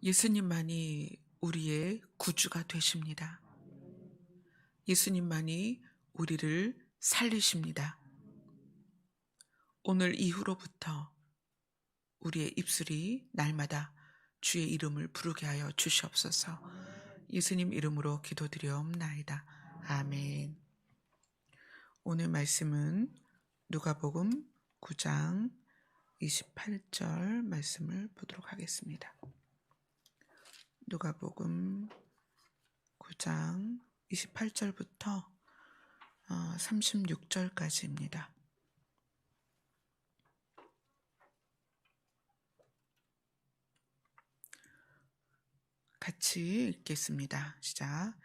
예수님만이 우리의 구주가 되십니다. 예수님만이 우리를 살리십니다. 오늘 이후로부터 우리의 입술이 날마다 주의 이름을 부르게 하여 주시옵소서. 예수님 이름으로 기도드리옵나이다. 아멘. 오늘 말씀은 누가복음 9장 28절 말씀을 보도록 하겠습니다. 누가복음 9장 28절부터 36절까지입니다. 같이 읽겠습니다. 시작.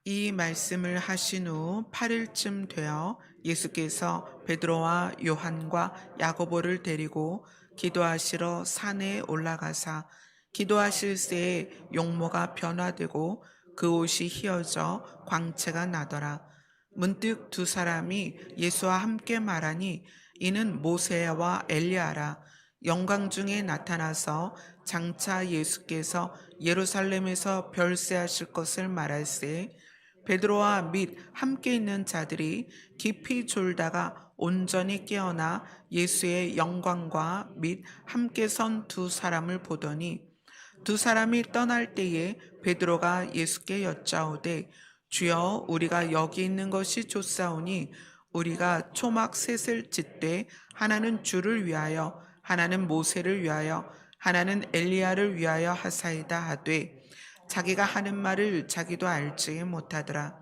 이 말씀을 하신 후 8일쯤 되어 예수께서 베드로와 요한과 야고보를 데리고 기도하시러 산에 올라가사 기도하실 새에 용모가 변화되고 그 옷이 휘어져 광채가 나더라. 문득 두 사람이 예수와 함께 말하니 이는 모세와 엘리야라. 영광 중에 나타나서 장차 예수께서 예루살렘에서 별세하실 것을 말할세 베드로와 및 함께 있는 자들이 깊이 졸다가 온전히 깨어나 예수의 영광과 및 함께 선 두 사람을 보더니 두 사람이 떠날 때에 베드로가 예수께 여짜오되 주여 우리가 여기 있는 것이 좋사오니 우리가 초막 셋을 짓되 하나는 주를 위하여 하나는 모세를 위하여 하나는 엘리야를 위하여 하사이다 하되 자기가 하는 말을 자기도 알지 못하더라.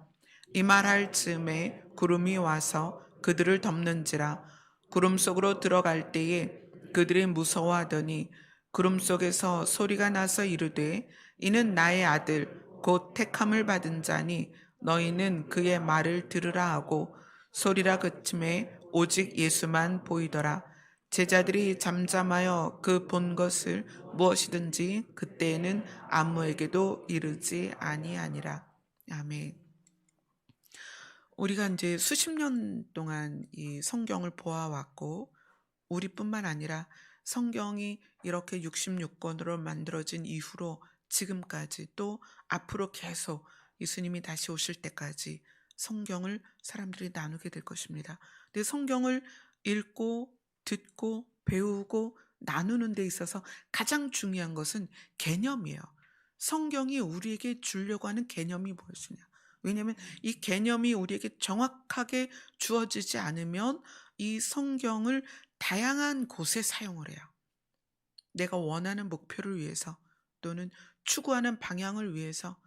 이 말할 즈음에 구름이 와서 그들을 덮는지라. 구름 속으로 들어갈 때에 그들이 무서워하더니 구름 속에서 소리가 나서 이르되 이는 나의 아들 곧 택함을 받은 자니 너희는 그의 말을 들으라 하고 소리라 그침에 오직 예수만 보이더라. 제자들이 잠잠하여 그 본 것을 무엇이든지 그때에는 아무에게도 이르지 아니하니라. 아멘. 우리가 이제 수십 년 동안 이 성경을 보아왔고 우리뿐만 아니라 성경이 이렇게 66권으로 만들어진 이후로 지금까지 또 앞으로 계속 예수님이 다시 오실 때까지 성경을 사람들이 나누게 될 것입니다. 근데 성경을 읽고 듣고 배우고 나누는 데 있어서 가장 중요한 것은 개념이에요. 성경이 우리에게 주려고 하는 개념이 무엇이냐. 왜냐하면 이 개념이 우리에게 정확하게 주어지지 않으면 이 성경을 다양한 곳에 사용을 해요. 내가 원하는 목표를 위해서 또는 추구하는 방향을 위해서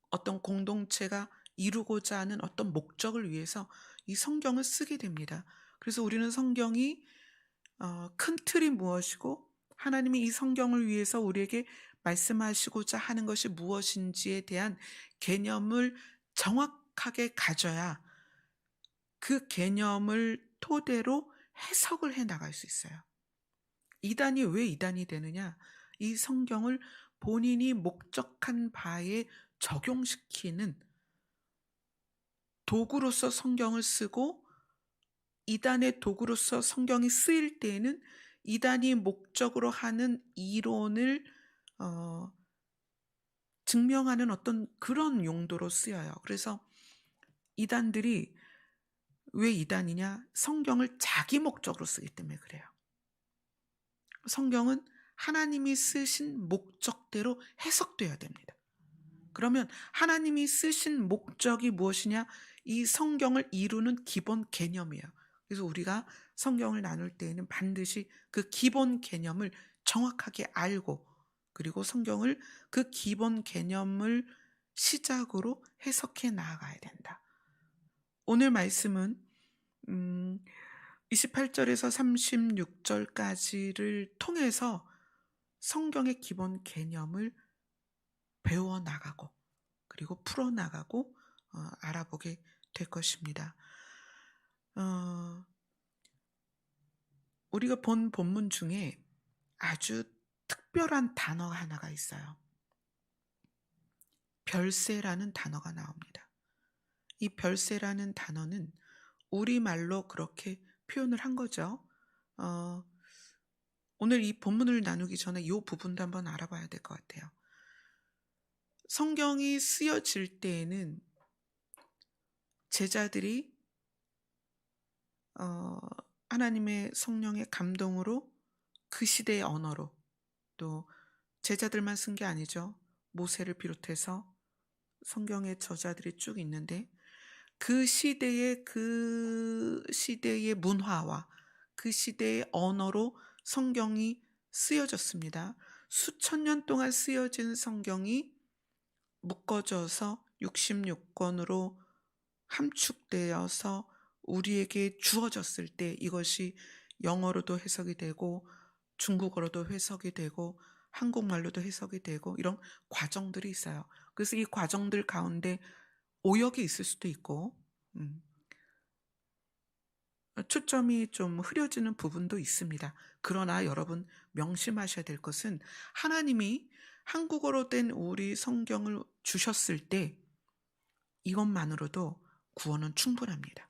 어떤 공동체가 이루고자 하는 어떤 목적을 위해서 이 성경을 쓰게 됩니다. 그래서 우리는 성경이 큰 틀이 무엇이고 하나님이 이 성경을 위해서 우리에게 말씀하시고자 하는 것이 무엇인지에 대한 개념을 정확하게 가져야 그 개념을 토대로 해석을 해 나갈 수 있어요. 이단이 왜 이단이 되느냐? 이 성경을 본인이 목적한 바에 적용시키는 도구로서 성경을 쓰고 이단의 도구로서 성경이 쓰일 때에는 이단이 목적으로 하는 이론을 증명하는 어떤 그런 용도로 쓰여요. 그래서 이단들이 왜 이단이냐? 성경을 자기 목적으로 쓰기 때문에 그래요. 성경은 하나님이 쓰신 목적대로 해석돼야 됩니다. 그러면 하나님이 쓰신 목적이 무엇이냐? 이 성경을 이루는 기본 개념이에요. 그래서 우리가 성경을 나눌 때에는 반드시 그 기본 개념을 정확하게 알고 그리고 성경을 그 기본 개념을 시작으로 해석해 나아가야 된다. 오늘 말씀은 28절에서 36절까지를 통해서 성경의 기본 개념을 배워 나가고 그리고 풀어 나가고 알아보게 될 것입니다. 우리가 본 본문 중에 아주 특별한 단어 하나가 있어요. 별세라는 단어가 나옵니다. 이 별세라는 단어는 우리말로 그렇게 표현을 한 거죠. 오늘 이 본문을 나누기 전에 이 부분도 한번 알아봐야 될 것 같아요. 성경이 쓰여질 때에는 제자들이 어, 하나님의 성령의 감동으로 그 시대의 언어로, 또 제자들만 쓴 게 아니죠. 모세를 비롯해서 성경의 저자들이 쭉 있는데 그 시대의 문화와 그 시대의 언어로 성경이 쓰여졌습니다. 수천 년 동안 쓰여진 성경이 묶어져서 66권으로 함축되어서 우리에게 주어졌을 때 이것이 영어로도 해석이 되고 중국어로도 해석이 되고 한국말로도 해석이 되고 이런 과정들이 있어요. 그래서 이 과정들 가운데 오역이 있을 수도 있고 초점이 좀 흐려지는 부분도 있습니다. 그러나 여러분 명심하셔야 될 것은 하나님이 한국어로 된 우리 성경을 주셨을 때 이것만으로도 구원은 충분합니다.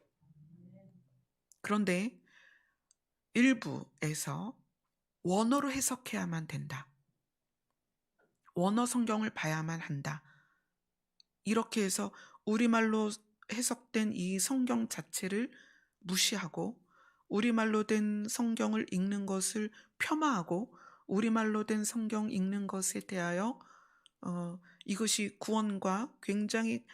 그런데 일부에서 원어로 해석해야만 된다. 원어 성경을 봐야만 한다. 이렇게 해서 우리말로 해석된 이 성경 자체를 무시하고 우리말로 된 성경을 읽는 것을 폄하하고 우리말로 된 성경 읽는 것에 대하여 이것이 구원과 굉장히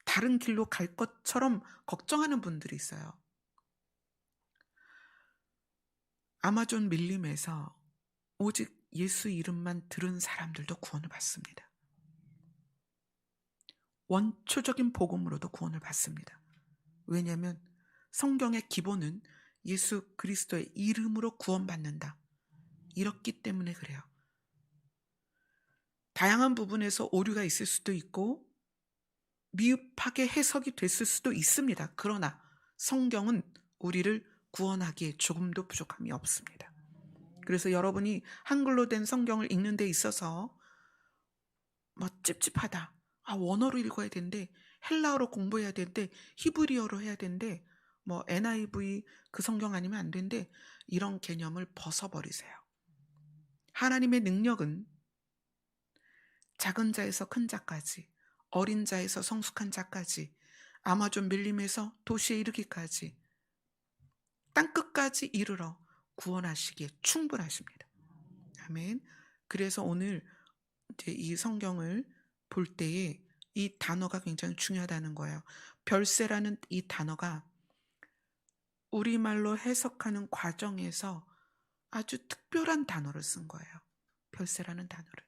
다른 길로 갈 것처럼 걱정하는 분들이 있어요. 아마존 밀림에서 오직 예수 이름만 들은 사람들도 구원을 받습니다. 원초적인 복음으로도 구원을 받습니다. 왜냐하면 성경의 기본은 예수 그리스도의 이름으로 구원받는다. 이렇기 때문에 그래요. 다양한 부분에서 오류가 있을 수도 있고 미흡하게 해석이 됐을 수도 있습니다. 그러나 성경은 우리를 구원하기에 조금도 부족함이 없습니다. 그래서 여러분이 한글로 된 성경을 읽는 데 있어서 찝찝하다. 원어로 읽어야 되는데 헬라어로 공부해야 되는데 히브리어로 해야 되는데 NIV 그 성경 아니면 안 되는데 이런 개념을 벗어버리세요. 하나님의 능력은 작은 자에서 큰 자까지, 어린 자에서 성숙한 자까지, 아마존 밀림에서 도시에 이르기까지 땅끝까지 이르러 구원하시기에 충분하십니다. 아멘. 그래서 오늘 이제 이 성경을 볼 때에 이 단어가 굉장히 중요하다는 거예요. 별세라는 이 단어가 우리말로 해석하는 과정에서 아주 특별한 단어를 쓴 거예요. 별세라는 단어를.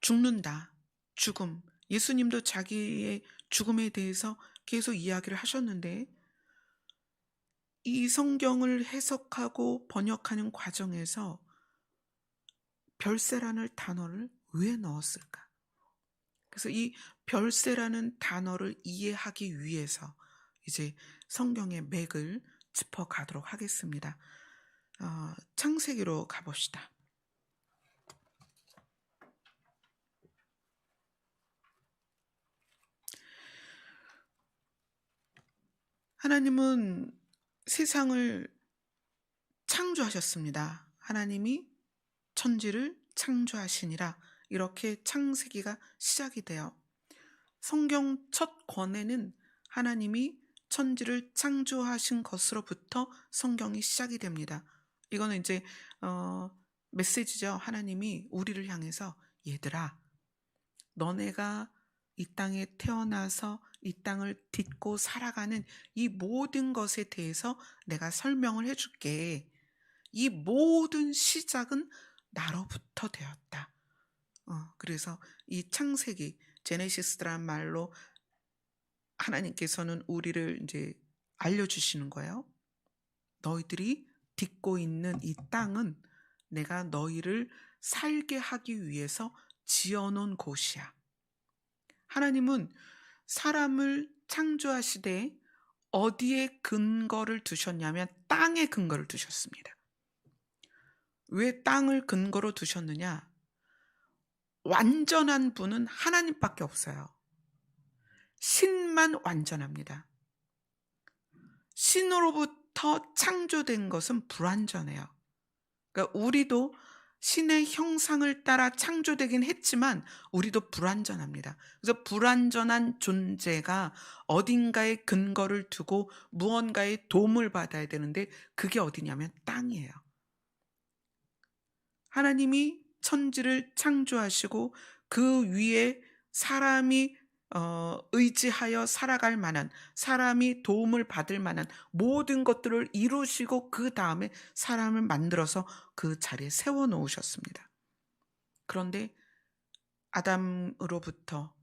죽는다, 죽음. 예수님도 자기의 죽음에 대해서 계속 이야기를 하셨는데 이 성경을 해석하고 번역하는 과정에서 별세라는 단어를 왜 넣었을까? 그래서 이 별세라는 단어를 이해하기 위해서 이제 성경의 맥을 짚어가도록 하겠습니다. 창세기로 가봅시다. 하나님은 세상을 창조하셨습니다. 하나님이 천지를 창조하시니라. 이렇게 창세기가 시작이 돼요. 성경 첫 권에는 하나님이 천지를 창조하신 것으로부터 성경이 시작이 됩니다. 이거는 이제 메시지죠. 하나님이 우리를 향해서 얘들아, 너네가 이 땅에 태어나서 이 땅을 딛고 살아가는 이 모든 것에 대해서 내가 설명을 해줄게. 이 모든 시작은 나로부터 되었다. 그래서 이 창세기, 제네시스라는 말로 하나님께서는 우리를 이제 알려주시는 거예요. 너희들이 딛고 있는 이 땅은 내가 너희를 살게 하기 위해서 지어놓은 곳이야. 하나님은 사람을 창조하시되 어디에 근거를 두셨냐면 땅에 근거를 두셨습니다. 왜 땅을 근거로 두셨느냐? 완전한 분은 하나님밖에 없어요. 신만 완전합니다. 신으로부터 창조된 것은 불완전해요. 그러니까 우리도 신의 형상을 따라 창조되긴 했지만 우리도 불완전합니다. 그래서 불완전한 존재가 어딘가에 근거를 두고 무언가의 도움을 받아야 되는데 그게 어디냐면 땅이에요. 하나님이 천지를 창조하시고 그 위에 사람이 의지하여 살아갈 만한, 사람이 도움을 받을 만한 모든 것들을 이루시고 그 다음에 사람을 만들어서 그 자리에 세워 놓으셨습니다. 그런데 아담으로부터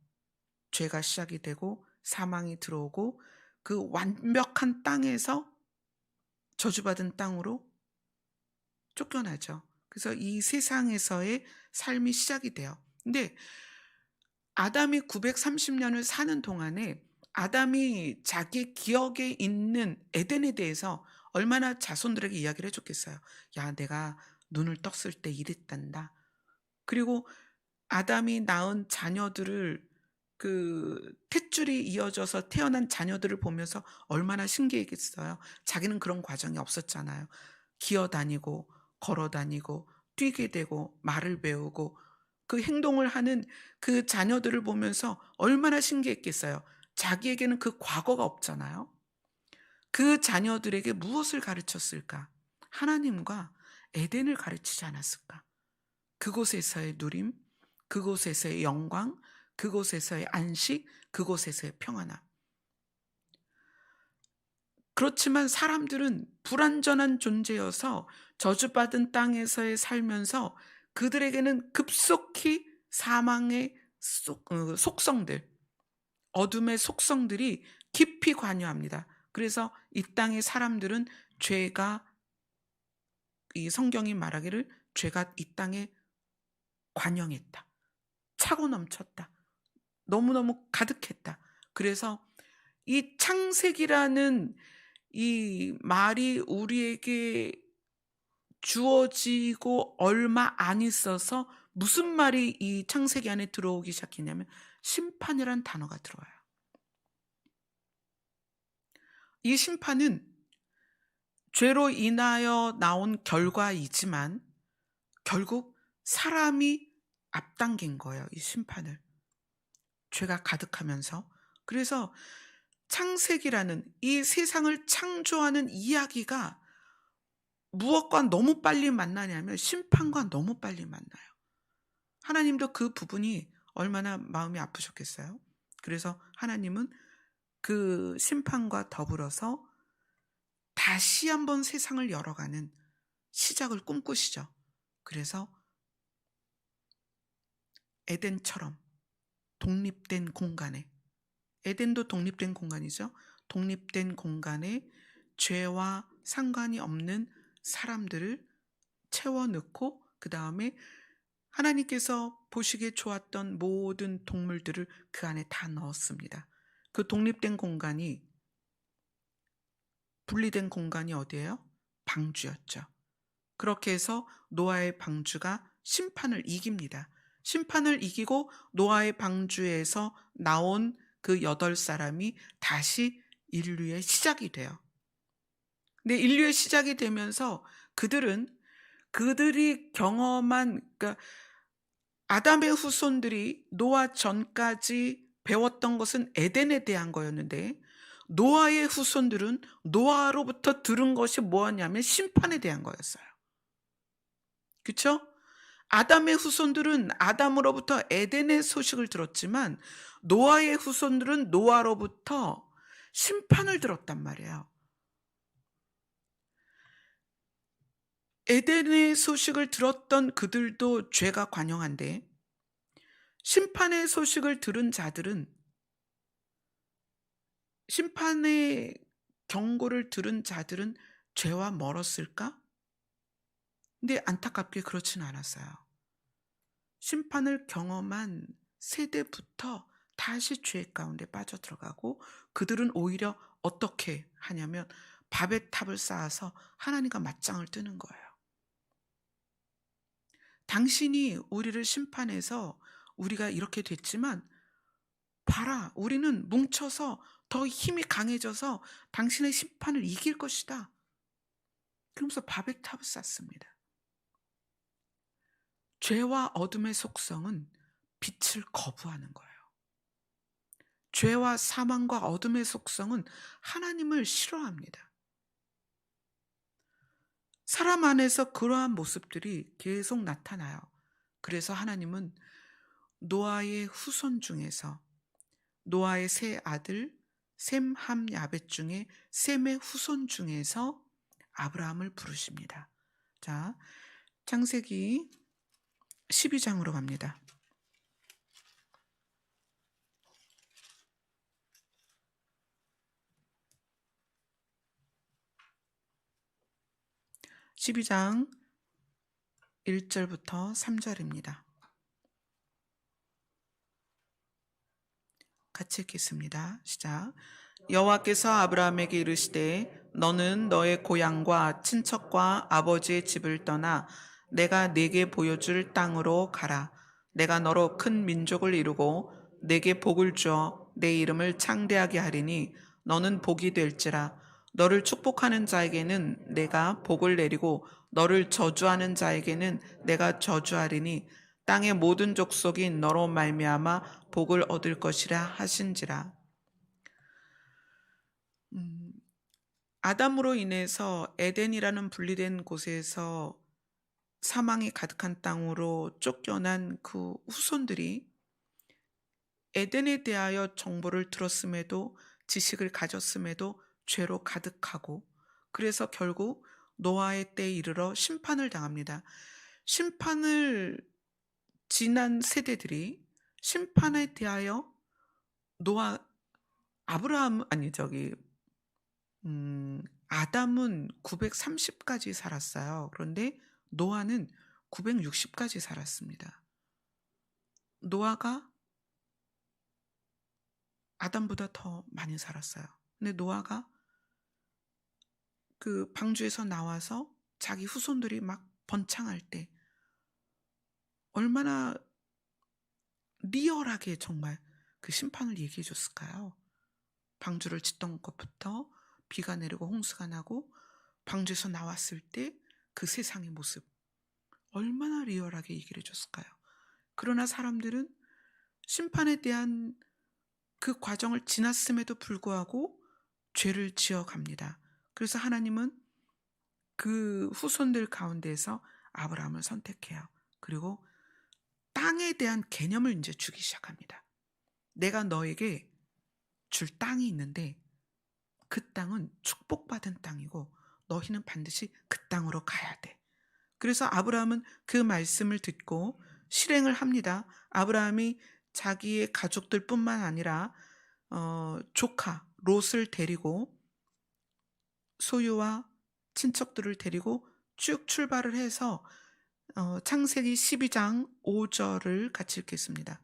죄가 시작이 되고 사망이 들어오고 그 완벽한 땅에서 저주받은 땅으로 쫓겨나죠. 그래서 이 세상에서의 삶이 시작이 돼요. 근데 아담이 930년을 사는 동안에 아담이 자기 기억에 있는 에덴에 대해서 얼마나 자손들에게 이야기를 해줬겠어요. 야, 내가 눈을 떴을 때 이랬단다. 그리고 아담이 낳은 자녀들을, 그 탯줄이 이어져서 태어난 자녀들을 보면서 얼마나 신기했겠어요. 자기는 그런 과정이 없었잖아요. 기어다니고 걸어다니고 뛰게 되고 말을 배우고 그 행동을 하는 그 자녀들을 보면서 얼마나 신기했겠어요. 자기에게는 그 과거가 없잖아요. 그 자녀들에게 무엇을 가르쳤을까? 하나님과 에덴을 가르치지 않았을까? 그곳에서의 누림, 그곳에서의 영광, 그곳에서의 안식, 그곳에서의 평안함. 그렇지만 사람들은 불완전한 존재여서 저주받은 땅에서의 살면서 그들에게는 급속히 사망의 속성들, 어둠의 속성들이 깊이 관여합니다. 그래서 이 땅의 사람들은 죄가, 이 성경이 말하기를 죄가 이 땅에 관영했다. 차고 넘쳤다. 너무너무 가득했다. 그래서 이 창세기라는 이 말이 우리에게 주어지고 얼마 안 있어서 무슨 말이 이 창세기 안에 들어오기 시작했냐면 심판이란 단어가 들어와요. 이 심판은 죄로 인하여 나온 결과이지만 결국 사람이 앞당긴 거예요. 이 심판을. 죄가 가득하면서. 그래서 창세기라는 이 세상을 창조하는 이야기가 무엇과 너무 빨리 만나냐면 심판과 너무 빨리 만나요. 하나님도 그 부분이 얼마나 마음이 아프셨겠어요. 그래서 하나님은 그 심판과 더불어서 다시 한번 세상을 열어가는 시작을 꿈꾸시죠. 그래서 에덴처럼 독립된 공간에, 에덴도 독립된 공간이죠. 독립된 공간에 죄와 상관이 없는 사람들을 채워 넣고 그 다음에 하나님께서 보시기에 좋았던 모든 동물들을 그 안에 다 넣었습니다. 그 독립된 공간이, 분리된 공간이 어디예요? 방주였죠. 그렇게 해서 노아의 방주가 심판을 이깁니다. 심판을 이기고 노아의 방주에서 나온 그 8사람이 다시 인류의 시작이 돼요. 근데 인류의 시작이 되면서 그들이 경험한, 그러니까 아담의 후손들이 노아 전까지 배웠던 것은 에덴에 대한 거였는데 노아의 후손들은 노아로부터 들은 것이 뭐였냐면 심판에 대한 거였어요. 그렇죠? 아담의 후손들은 아담으로부터 에덴의 소식을 들었지만 노아의 후손들은 노아로부터 심판을 들었단 말이에요. 에덴의 소식을 들었던 그들도 죄가 관영한데 심판의 소식을 들은 자들은, 심판의 경고를 들은 자들은 죄와 멀었을까? 근데 안타깝게 그렇지는 않았어요. 심판을 경험한 세대부터 다시 죄 가운데 빠져들어가고 그들은 오히려 어떻게 하냐면 밥의 탑을 쌓아서 하나님과 맞짱을 뜨는 거예요. 당신이 우리를 심판해서 우리가 이렇게 됐지만 봐라, 우리는 뭉쳐서 더 힘이 강해져서 당신의 심판을 이길 것이다. 그러면서 밥의 탑을 쌓습니다. 죄와 어둠의 속성은 빛을 거부하는 거예요. 죄와 사망과 어둠의 속성은 하나님을 싫어합니다. 사람 안에서 그러한 모습들이 계속 나타나요. 그래서 하나님은 노아의 후손 중에서 노아의 세 아들 셈, 함, 야벳 중에 셈의 후손 중에서 아브라함을 부르십니다. 자, 창세기 12장으로 갑니다. 12장 1절부터 3절입니다. 같이 읽겠습니다. 시작. 여호와께서 아브라함에게 이르시되 너는 너의 고향과 친척과 아버지의 집을 떠나 내가 네게 보여줄 땅으로 가라. 내가 너로 큰 민족을 이루고 네게 복을 주어 내 이름을 창대하게 하리니 너는 복이 될지라. 너를 축복하는 자에게는 내가 복을 내리고 너를 저주하는 자에게는 내가 저주하리니 땅의 모든 족속이 너로 말미암아 복을 얻을 것이라 하신지라. 아담으로 인해서 에덴이라는 분리된 곳에서 사망이 가득한 땅으로 쫓겨난 그 후손들이 에덴에 대하여 정보를 들었음에도 지식을 가졌음에도 죄로 가득하고, 그래서 결국 노아의 때에 이르러 심판을 당합니다. 심판을 지난 세대들이 심판에 대하여 노아 아브라함 아니 저기 아담은 930까지 살았어요. 그런데 노아는 960까지 살았습니다. 노아가 아담보다 더 많이 살았어요. 근데 노아가 그 방주에서 나와서 자기 후손들이 막 번창할 때 얼마나 리얼하게 정말 그 심판을 얘기해 줬을까요? 방주를 짓던 것부터 비가 내리고 홍수가 나고 방주에서 나왔을 때 그 세상의 모습 얼마나 리얼하게 얘기를 해줬을까요? 그러나 사람들은 심판에 대한 그 과정을 지났음에도 불구하고 죄를 지어갑니다. 그래서 하나님은 그 후손들 가운데에서 아브라함을 선택해요. 그리고 땅에 대한 개념을 이제 주기 시작합니다. 내가 너에게 줄 땅이 있는데 그 땅은 축복받은 땅이고 너희는 반드시 그 땅으로 가야 돼. 그래서 아브라함은 그 말씀을 듣고 실행을 합니다. 아브라함이 자기의 가족들뿐만 아니라 조카 롯을 데리고 소유와 친척들을 데리고 쭉 출발을 해서 창세기 12장 5절을 같이 읽겠습니다.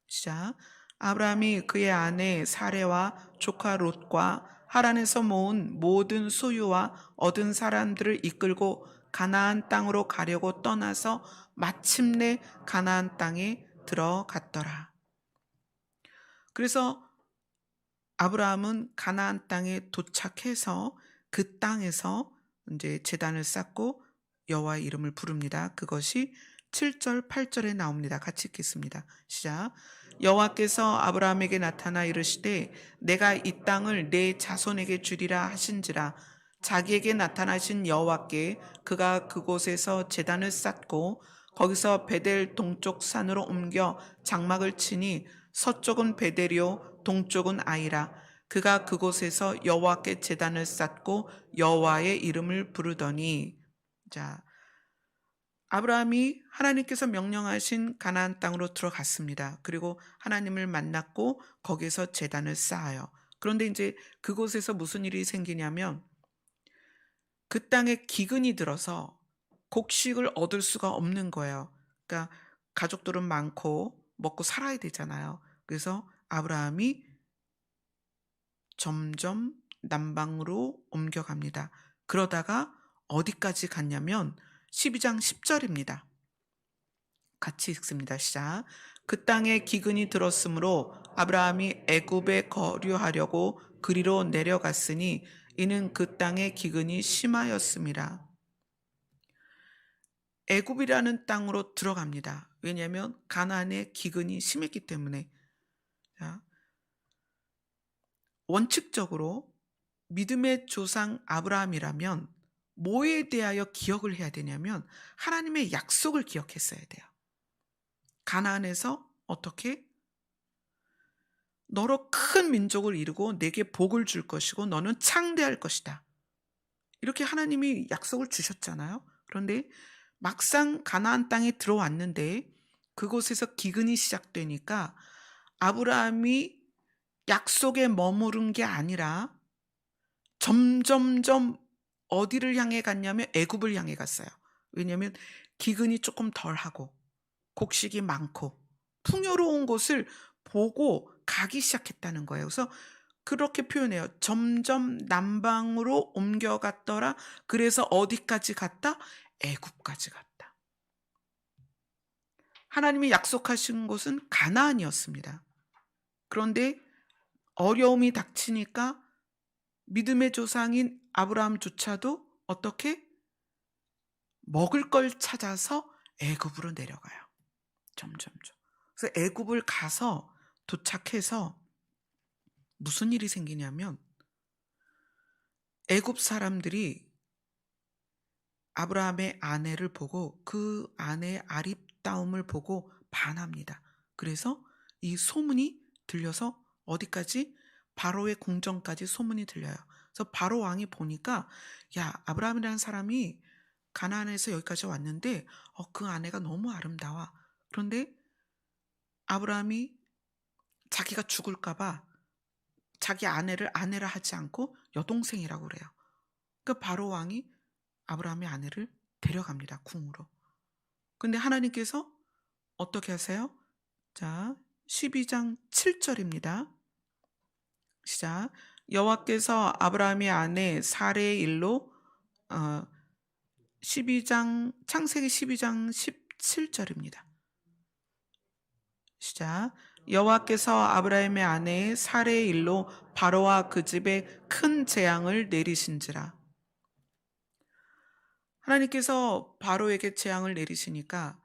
시작. 아브라함이 그의 아내 사레와 조카 롯과 하란에서 모은 모든 소유와 얻은 사람들을 이끌고 가나안 땅으로 가려고 떠나서 마침내 가나안 땅에 들어갔더라. 그래서 아브라함은 가나안 땅에 도착해서 그 땅에서 이제 제단을 쌓고 여호와의 이름을 부릅니다. 그것이 7절, 8절에 나옵니다. 같이 읽겠습니다. 시작. 여호와께서 아브라함에게 나타나 이르시되 내가 이 땅을 내 자손에게 주리라 하신지라. 자기에게 나타나신 여호와께 그가 그곳에서 제단을 쌓고 거기서 베델 동쪽 산으로 옮겨 장막을 치니 서쪽은 베델이요 동쪽은 아이라. 그가 그곳에서 여호와께 제단을 쌓고 여호와의 이름을 부르더니. 자, 아브라함이 하나님께서 명령하신 가나안 땅으로 들어갔습니다. 그리고 하나님을 만났고 거기서 제단을 쌓아요. 그런데 이제 그곳에서 무슨 일이 생기냐면 그 땅에 기근이 들어서 곡식을 얻을 수가 없는 거예요. 그러니까 가족들은 많고 먹고 살아야 되잖아요. 그래서 아브라함이 점점 남방으로 옮겨갑니다. 그러다가 어디까지 갔냐면 12장 10절입니다. 같이 읽습니다. 시작. 그 땅에 기근이 들었으므로 아브라함이 애굽에 거류하려고 그리로 내려갔으니 이는 그 땅에 기근이 심하였음이라. 애굽이라는 땅으로 들어갑니다. 왜냐하면 가나안의 기근이 심했기 때문에. 자, 원칙적으로 믿음의 조상 아브라함이라면 뭐에 대하여 기억을 해야 되냐면 하나님의 약속을 기억했어야 돼요. 가나안에서 어떻게 너로 큰 민족을 이루고 내게 복을 줄 것이고 너는 창대할 것이다. 이렇게 하나님이 약속을 주셨잖아요. 그런데 막상 가나안 땅에 들어왔는데 그곳에서 기근이 시작되니까 아브라함이 약속에 머무른 게 아니라 점점점 어디를 향해 갔냐면 애굽을 향해 갔어요. 왜냐하면 기근이 조금 덜하고 곡식이 많고 풍요로운 곳을 보고 가기 시작했다는 거예요. 그래서 그렇게 표현해요. 점점 남방으로 옮겨갔더라. 그래서 어디까지 갔다? 애굽까지 갔다. 하나님이 약속하신 곳은 가나안이었습니다. 그런데 어려움이 닥치니까 믿음의 조상인 아브라함조차도 어떻게 먹을 걸 찾아서 애굽으로 내려가요. 점점점. 그래서 애굽을 가서 도착해서 무슨 일이 생기냐면 애굽 사람들이 아브라함의 아내를 보고 그 아내의 아립다움을 보고 반합니다. 그래서 이 소문이 들려서 어디까지? 바로의 궁정까지 소문이 들려요. 그래서 바로 왕이 보니까 야, 아브라함이라는 사람이 가나안에서 여기까지 왔는데 그 아내가 너무 아름다워. 그런데 아브라함이 자기가 죽을까 봐 자기 아내를 아내라 하지 않고 여동생이라고 그래요. 그 바로 왕이 아브라함의 아내를 데려갑니다. 궁으로. 근데 하나님께서 어떻게 하세요? 자, 12장 7절입니다. 시작. 여호와께서 아브라함의 아내 사레의 일로 12장 창세기 12장 17절입니다. 시작. 여호와께서 아브라함의 아내 사레의 일로 바로와 그 집에 큰 재앙을 내리신지라. 하나님께서 바로에게 재앙을 내리시니까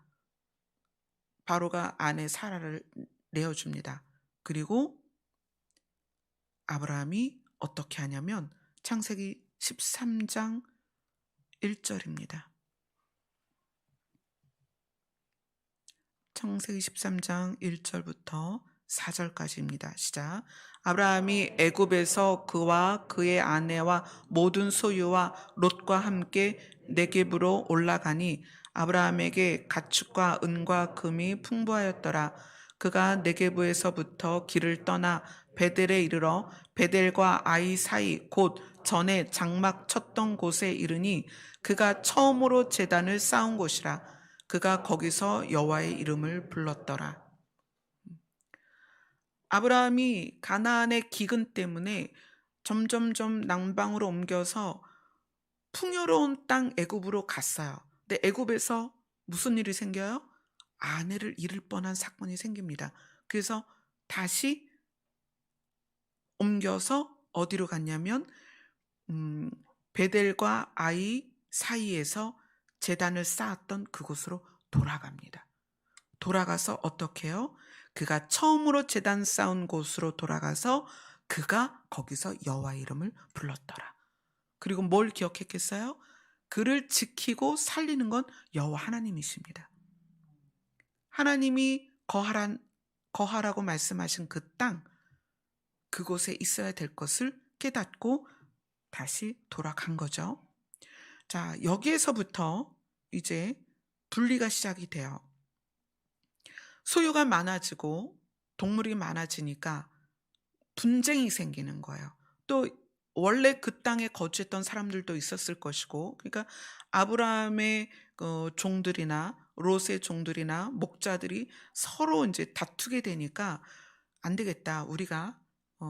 바로가 아내 사라를 내어줍니다. 그리고 아브라함이 어떻게 하냐면 창세기 13장 1절입니다. 창세기 13장 1절부터 4절까지입니다. 시작. 아브라함이 애굽에서 그와 그의 아내와 모든 소유와 롯과 함께 네겝으로 올라가니 아브라함에게 가축과 은과 금이 풍부하였더라. 그가 네겝에서부터 길을 떠나 베델에 이르러 베델과 아이 사이 곧 전에 장막 쳤던 곳에 이르니 그가 처음으로 제단을 쌓은 곳이라. 그가 거기서 여호와의 이름을 불렀더라. 아브라함이 가나안의 기근 때문에 점점점 남방으로 옮겨서 풍요로운 땅 애굽으로 갔어요. 근데 애굽에서 무슨 일이 생겨요? 아내를 잃을 뻔한 사건이 생깁니다. 그래서 다시 옮겨서 어디로 갔냐면 베델과 아이 사이에서 제단을 쌓았던 그곳으로 돌아갑니다. 돌아가서 어떻게 해요? 그가 처음으로 제단 쌓은 곳으로 돌아가서 그가 거기서 여호와의 이름을 불렀더라. 그리고 뭘 기억했겠어요? 그를 지키고 살리는 건 여호와 하나님이십니다. 하나님이 거하라고 말씀하신 그 땅, 그곳에 있어야 될 것을 깨닫고 다시 돌아간 거죠. 자, 여기에서부터 이제 분리가 시작이 돼요. 소유가 많아지고 동물이 많아지니까 분쟁이 생기는 거예요. 또 원래 그 땅에 거주했던 사람들도 있었을 것이고, 그러니까 아브라함의 종들이나 롯의 종들이나 목자들이 서로 이제 다투게 되니까 안 되겠다. 우리가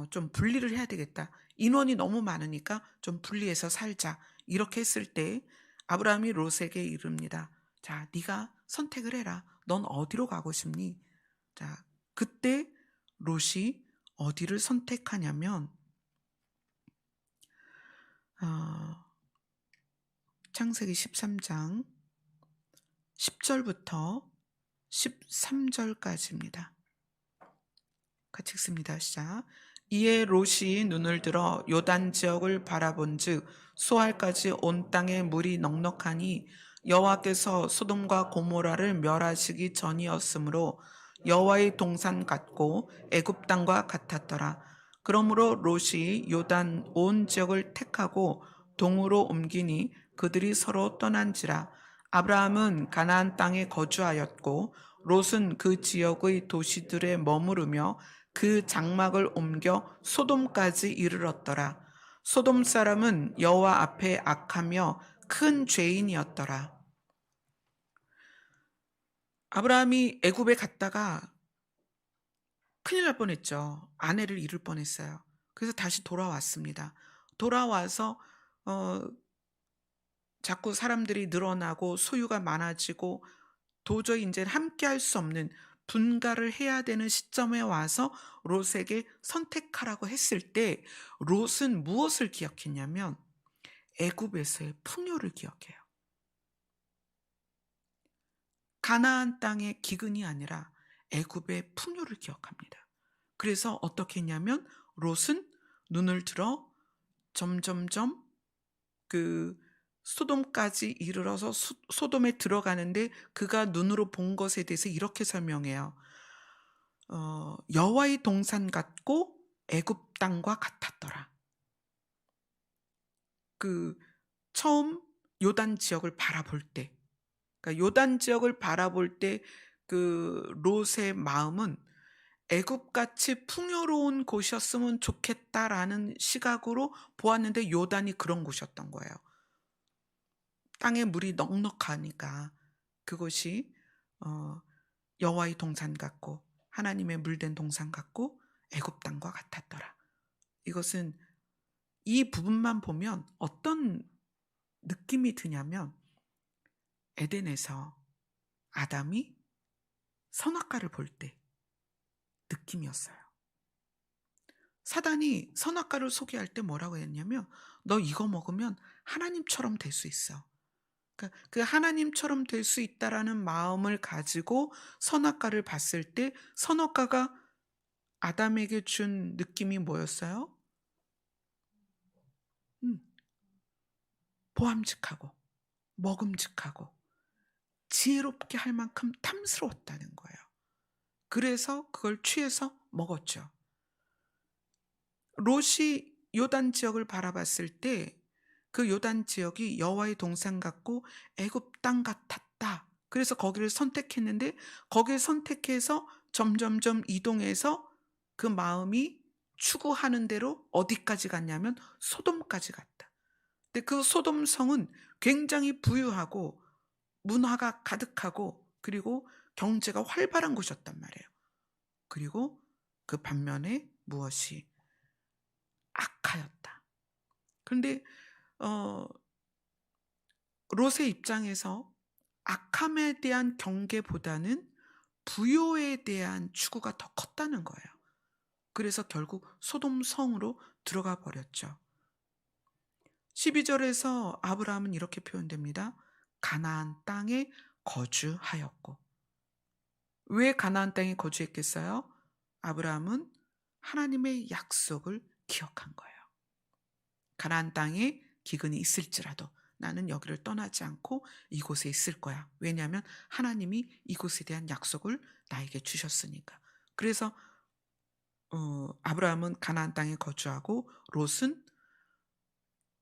좀 분리를 해야 되겠다. 인원이 너무 많으니까 좀 분리해서 살자. 이렇게 했을 때 아브라함이 롯에게 이릅니다. 자, 네가 선택을 해라. 넌 어디로 가고 싶니? 자, 그때 롯이 어디를 선택하냐면 창세기 13장 10절부터 13절까지입니다. 같이 읽습니다. 시작. 이에 롯이 눈을 들어 요단 지역을 바라본즉 수알까지 온 땅에 물이 넉넉하니 여호와께서 소돔과 고모라를 멸하시기 전이었으므로 여호와의 동산 같고 애굽 땅과 같았더라. 그러므로 롯이 요단 온 지역을 택하고 동으로 옮기니 그들이 서로 떠난지라. 아브라함은 가나안 땅에 거주하였고 롯은 그 지역의 도시들에 머무르며 그 장막을 옮겨 소돔까지 이르렀더라. 소돔 사람은 여호와 앞에 악하며 큰 죄인이었더라. 아브라함이 애굽에 갔다가 큰일 날 뻔했죠. 아내를 잃을 뻔했어요. 그래서 다시 돌아왔습니다. 돌아와서 자꾸 사람들이 늘어나고 소유가 많아지고 도저히 이제 함께 할 수 없는 분가를 해야 되는 시점에 와서 롯에게 선택하라고 했을 때 롯은 무엇을 기억했냐면 애굽에서의 풍요를 기억해요. 가나안 땅의 기근이 아니라 애굽의 풍요를 기억합니다. 그래서 어떻게 했냐면 롯은 눈을 들어 점점점 그 소돔까지 이르러서 소돔에 들어가는데 그가 눈으로 본 것에 대해서 이렇게 설명해요. 여호와의 동산 같고 애굽 땅과 같았더라. 그 처음 요단 지역을 바라볼 때, 그러니까 요단 지역을 바라볼 때 그 롯의 마음은 애굽같이 풍요로운 곳이었으면 좋겠다라는 시각으로 보았는데 요단이 그런 곳이었던 거예요. 땅에 물이 넉넉하니까 그곳이 여호와의 동산 같고 하나님의 물된 동산 같고 애굽 땅과 같았더라. 이것은 이 부분만 보면 어떤 느낌이 드냐면 에덴에서 아담이 선악과를 볼 때 느낌이었어요. 사단이 선악과를 소개할 때 뭐라고 했냐면 너 이거 먹으면 하나님처럼 될 수 있어. 그 하나님처럼 될 수 있다라는 마음을 가지고 선악과를 봤을 때 선악과가 아담에게 준 느낌이 뭐였어요? 보암직하고 먹음직하고 지혜롭게 할 만큼 탐스러웠다는 거예요. 그래서 그걸 취해서 먹었죠. 롯이 요단 지역을 바라봤을 때 그 요단 지역이 여호와의 동산 같고 애굽 땅 같았다. 그래서 거기를 선택했는데 거기를 선택해서 점점점 이동해서 그 마음이 추구하는 대로 어디까지 갔냐면 소돔까지 갔다. 근데 그 소돔 성은 굉장히 부유하고 문화가 가득하고 그리고 경제가 활발한 곳이었단 말이에요. 그리고 그 반면에 무엇이 악하였다. 그런데 롯의 입장에서 악함에 대한 경계보다는 부요에 대한 추구가 더 컸다는 거예요. 그래서 결국 소돔 성으로 들어가 버렸죠. 12절에서 아브라함은 이렇게 표현됩니다. 가나안 땅에 거주하였고. 왜 가나안 땅에 거주했겠어요? 아브라함은 하나님의 약속을 기억한 거예요. 가나안 땅에 기근이 있을지라도 나는 여기를 떠나지 않고 이곳에 있을 거야. 왜냐하면 하나님이 이곳에 대한 약속을 나에게 주셨으니까. 그래서 아브라함은 가나안 땅에 거주하고 롯은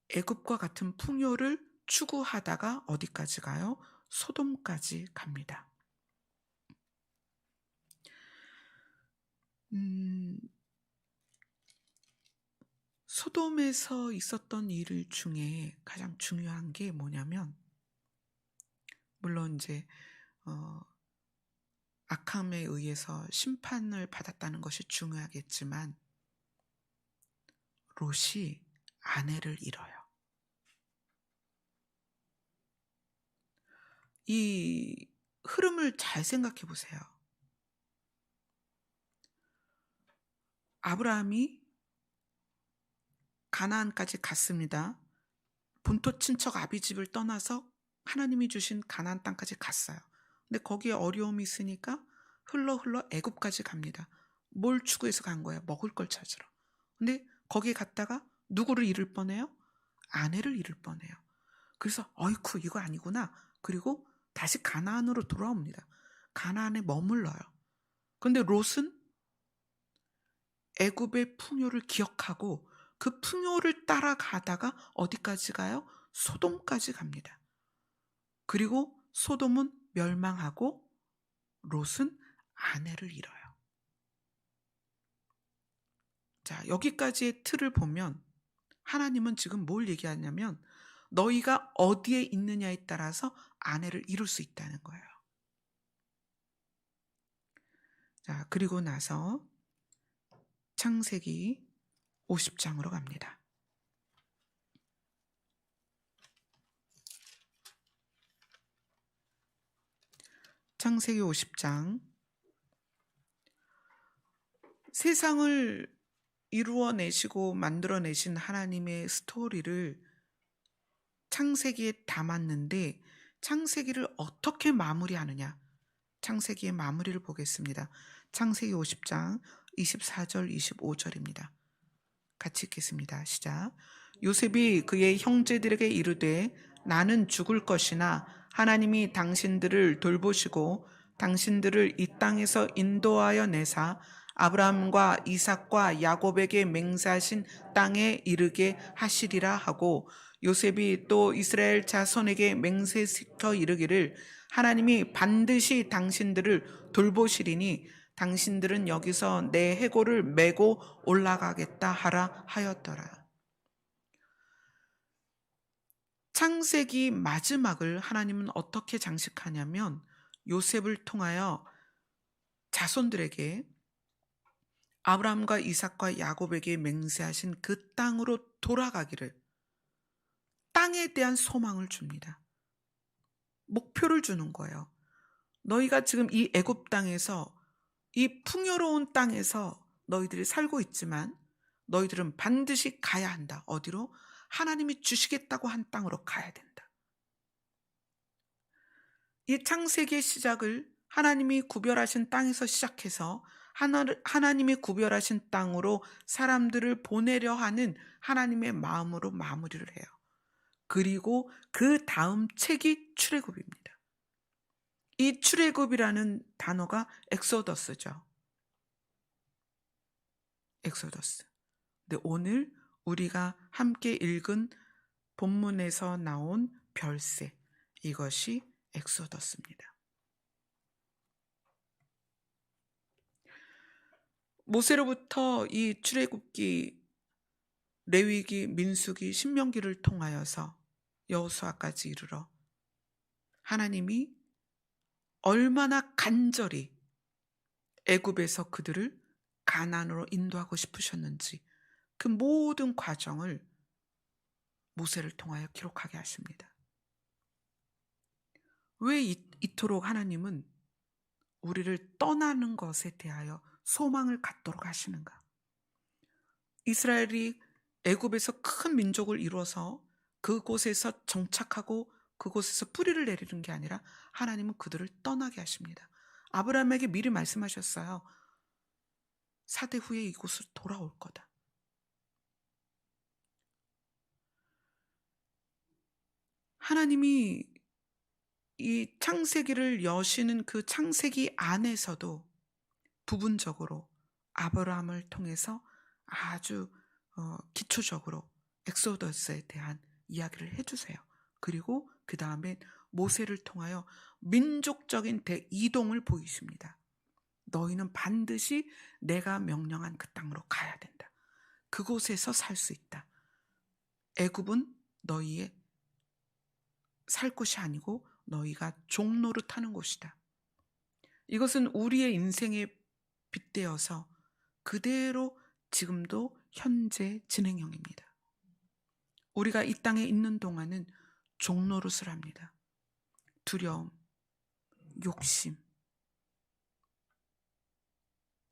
애굽과 같은 풍요를 추구하다가 어디까지 가요? 소돔까지 갑니다. 소돔에서 있었던 일 중에 가장 중요한 게 뭐냐면 물론 이제 악함에 의해서 심판을 받았다는 것이 중요하겠지만 롯이 아내를 잃어요. 이 흐름을 잘 생각해 보세요. 아브라함이 가나안까지 갔습니다. 본토 친척 아비 집을 떠나서 하나님이 주신 가나안 땅까지 갔어요. 근데 거기에 어려움이 있으니까 흘러 애굽까지 갑니다. 뭘 추구해서 간 거예요? 먹을 걸 찾으러. 근데 거기 갔다가 누구를 잃을 뻔해요? 아내를 잃을 뻔해요. 그래서 어이쿠 이거 아니구나. 그리고 다시 가나안으로 돌아옵니다. 가나안에 머물러요. 근데 롯은 애굽의 풍요를 기억하고 그 풍요를 따라가다가 어디까지 가요? 소돔까지 갑니다. 그리고 소돔은 멸망하고 롯은 아내를 잃어요. 자, 여기까지의 틀을 보면 하나님은 지금 뭘 얘기하냐면 너희가 어디에 있느냐에 따라서 아내를 이룰 수 있다는 거예요. 자, 그리고 나서 창세기 50장으로 갑니다. 창세기 50장. 세상을 이루어내시고 만들어내신 하나님의 스토리를 창세기에 담았는데 창세기를 어떻게 마무리하느냐. 창세기의 마무리를 보겠습니다. 창세기 50장 24절 25절입니다. 같이 읽겠습니다. 시작. 요셉이 그의 형제들에게 이르되 나는 죽을 것이나 하나님이 당신들을 돌보시고 당신들을 이 땅에서 인도하여 내사 아브라함과 이삭과 야곱에게 맹세하신 땅에 이르게 하시리라 하고 요셉이 또 이스라엘 자손에게 맹세시켜 이르기를 하나님이 반드시 당신들을 돌보시리니 당신들은 여기서 내 해골을 메고 올라가겠다 하라 하였더라. 창세기 마지막을 하나님은 어떻게 장식하냐면 요셉을 통하여 자손들에게 아브라함과 이삭과 야곱에게 맹세하신 그 땅으로 돌아가기를 땅에 대한 소망을 줍니다. 목표를 주는 거예요. 너희가 지금 이 애굽 땅에서 이 풍요로운 땅에서 너희들이 살고 있지만 너희들은 반드시 가야 한다. 어디로? 하나님이 주시겠다고 한 땅으로 가야 된다. 이 창세기의 시작을 하나님이 구별하신 땅에서 시작해서 하나님이 구별하신 땅으로 사람들을 보내려 하는 하나님의 마음으로 마무리를 해요. 그리고 그 다음 책이 출애굽입니다. 이 출애굽이라는 단어가 엑소더스죠. 엑소더스. 근데 오늘 우리가 함께 읽은 본문에서 나온 별세, 이것이 엑소더스입니다. 모세로부터 이 출애굽기, 레위기, 민수기, 신명기를 통하여서 여호수아까지 이르러 하나님이 얼마나 간절히 애굽에서 그들을 가나안으로 인도하고 싶으셨는지 그 모든 과정을 모세를 통하여 기록하게 하십니다. 왜 이토록 하나님은 우리를 떠나는 것에 대하여 소망을 갖도록 하시는가? 이스라엘이 애굽에서 큰 민족을 이루어서 그곳에서 정착하고 그곳에서 뿌리를 내리는 게 아니라 하나님은 그들을 떠나게 하십니다. 아브라함에게 미리 말씀하셨어요. 4대 후에 이곳으로 돌아올 거다. 하나님이 이 창세기를 여시는 그 창세기 안에서도 부분적으로 아브라함을 통해서 아주 기초적으로 엑소더스에 대한 이야기를 해주세요. 그리고 그 다음에 모세를 통하여 민족적인 대이동을 보이십니다. 너희는 반드시 내가 명령한 그 땅으로 가야 된다. 그곳에서 살 수 있다. 애굽은 너희의 살 곳이 아니고 너희가 종노릇 하는 곳이다. 이것은 우리의 인생에 빗대어서 그대로 지금도 현재 진행형입니다. 우리가 이 땅에 있는 동안은 종노릇을 합니다. 두려움, 욕심,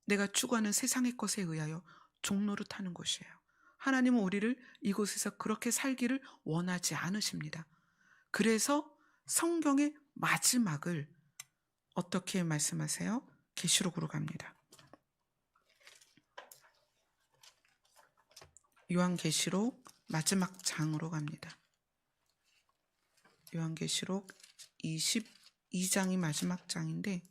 내가 추구하는 세상의 것에 의하여 종노릇하는 곳이에요. 하나님은 우리를 이곳에서 그렇게 살기를 원하지 않으십니다. 그래서 성경의 마지막을 어떻게 말씀하세요? 계시록으로 갑니다. 요한계시록 마지막 장으로 갑니다. 요한계시록 22장이 마지막 장인데